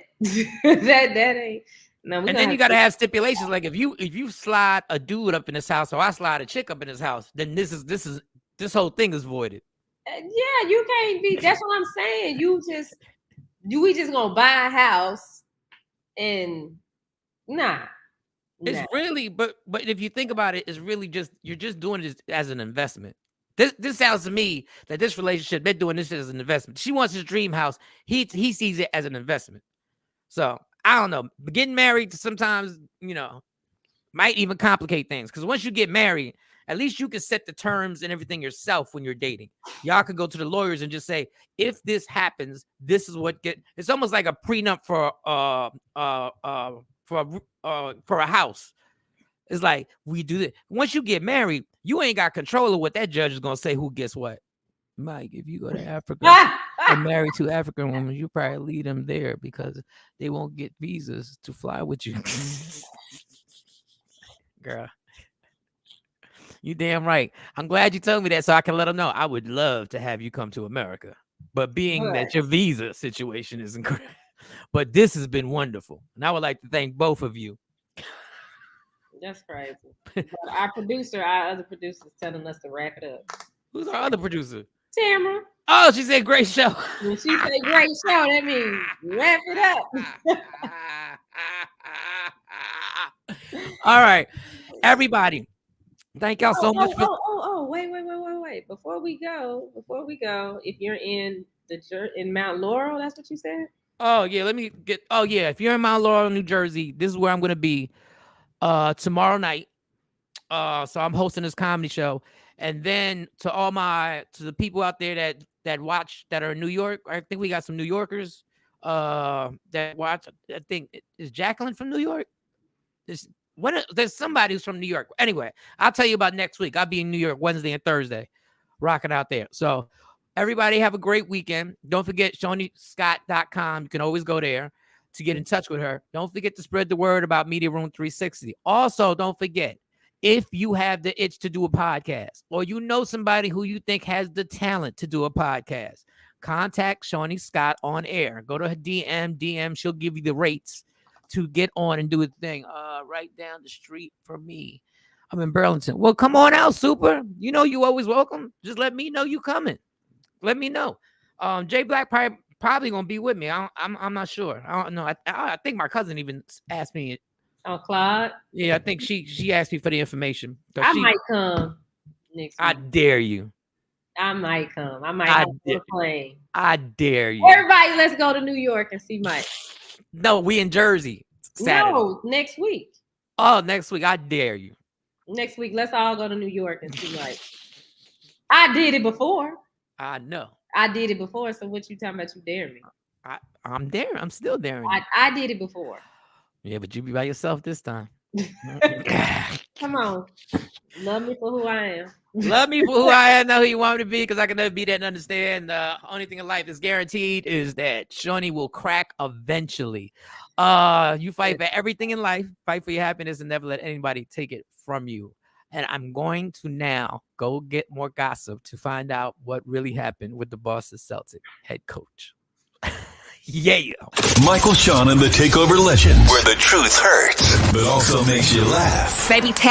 that ain't. No, and then you got to have stipulations. Like if you slide a dude up in his house, or I slide a chick up in his house, then this whole thing is voided. Yeah, you can't be. That's what I'm saying. We just gonna buy a house, and nah. It's really, but if you think about it, it's really just you're just doing this as an investment. This sounds to me that this relationship, they're doing this as an investment. She wants his dream house. He sees it as an investment. So I don't know. Getting married sometimes, might even complicate things. Because once you get married, at least you can set the terms and everything yourself when you're dating. Y'all could go to the lawyers and just say, if this happens, this is what it's almost like a prenup for a house. It's like we do that. Once you get married, you ain't got control of what that judge is gonna say. Who gets what? Mike, if you go to Africa and marry two African women, you probably lead them there because they won't get visas to fly with you. Girl, you damn right. I'm glad you told me that so I can let them know. I would love to have you come to America, but being that your visa situation is incredible, but this has been wonderful, and I would like to thank both of you. That's crazy. But our other producer's telling us to wrap it up. Who's our other producer? Tamara. Oh, she said great show. When she said great show, that means wrap it up. All right, everybody. Thank y'all so much. Wait. Before we go, if you're in Mount Laurel, that's what you said? Oh, yeah. If you're in Mount Laurel, New Jersey, this is where I'm going to be. Tomorrow night. So I'm hosting this comedy show, and then to the people out there that watch that are in New York, I think we got some New Yorkers that watch. I think is Jacqueline from New York. There's somebody who's from New York. Anyway, I'll tell you about next week. I'll be in New York Wednesday and Thursday, rocking out there. So everybody have a great weekend. Don't forget ShawnScott.com. You can always go there to get in touch with her. Don't forget to spread the word about Media Room 360. Also, don't forget, if you have the itch to do a podcast, or you know somebody who you think has the talent to do a podcast, contact Shawnee Scott on air. Go to her DM. She'll give you the rates to get on and do a thing. Right down the street from me. I'm in Burlington. Well, come on out, Super. You know you always welcome. Just let me know you coming. Let me know. Jay Black probably gonna be with me. I'm not sure. I don't know. I think my cousin even asked me. Oh, Claude. Yeah, I think she asked me for the information. Might come next week. I dare you. I might come. I might have a plane. I dare you. Everybody, let's go to New York and see Mike. No, we in Jersey. Saturday. No, next week. Oh, next week. I dare you. Next week, let's all go to New York and see. Like, I did it before. I know. I did it before. So what you talking about? You dare me? I'm daring. I'm still daring. I did it before. Yeah, but you be by yourself this time. Come on. Love me for who I am. Love me for who I am, know who you want me to be, because I can never be that and understand. The only thing in life is guaranteed is that Shawnee will crack eventually. You fight for everything in life, fight for your happiness, and never let anybody take it from you. And I'm going to now go get more gossip to find out what really happened with the Boston Celtics head coach. Yeah. Michael, Shawn, and the Takeover Legends, where the truth hurts, but also makes you laugh. Baby, tap.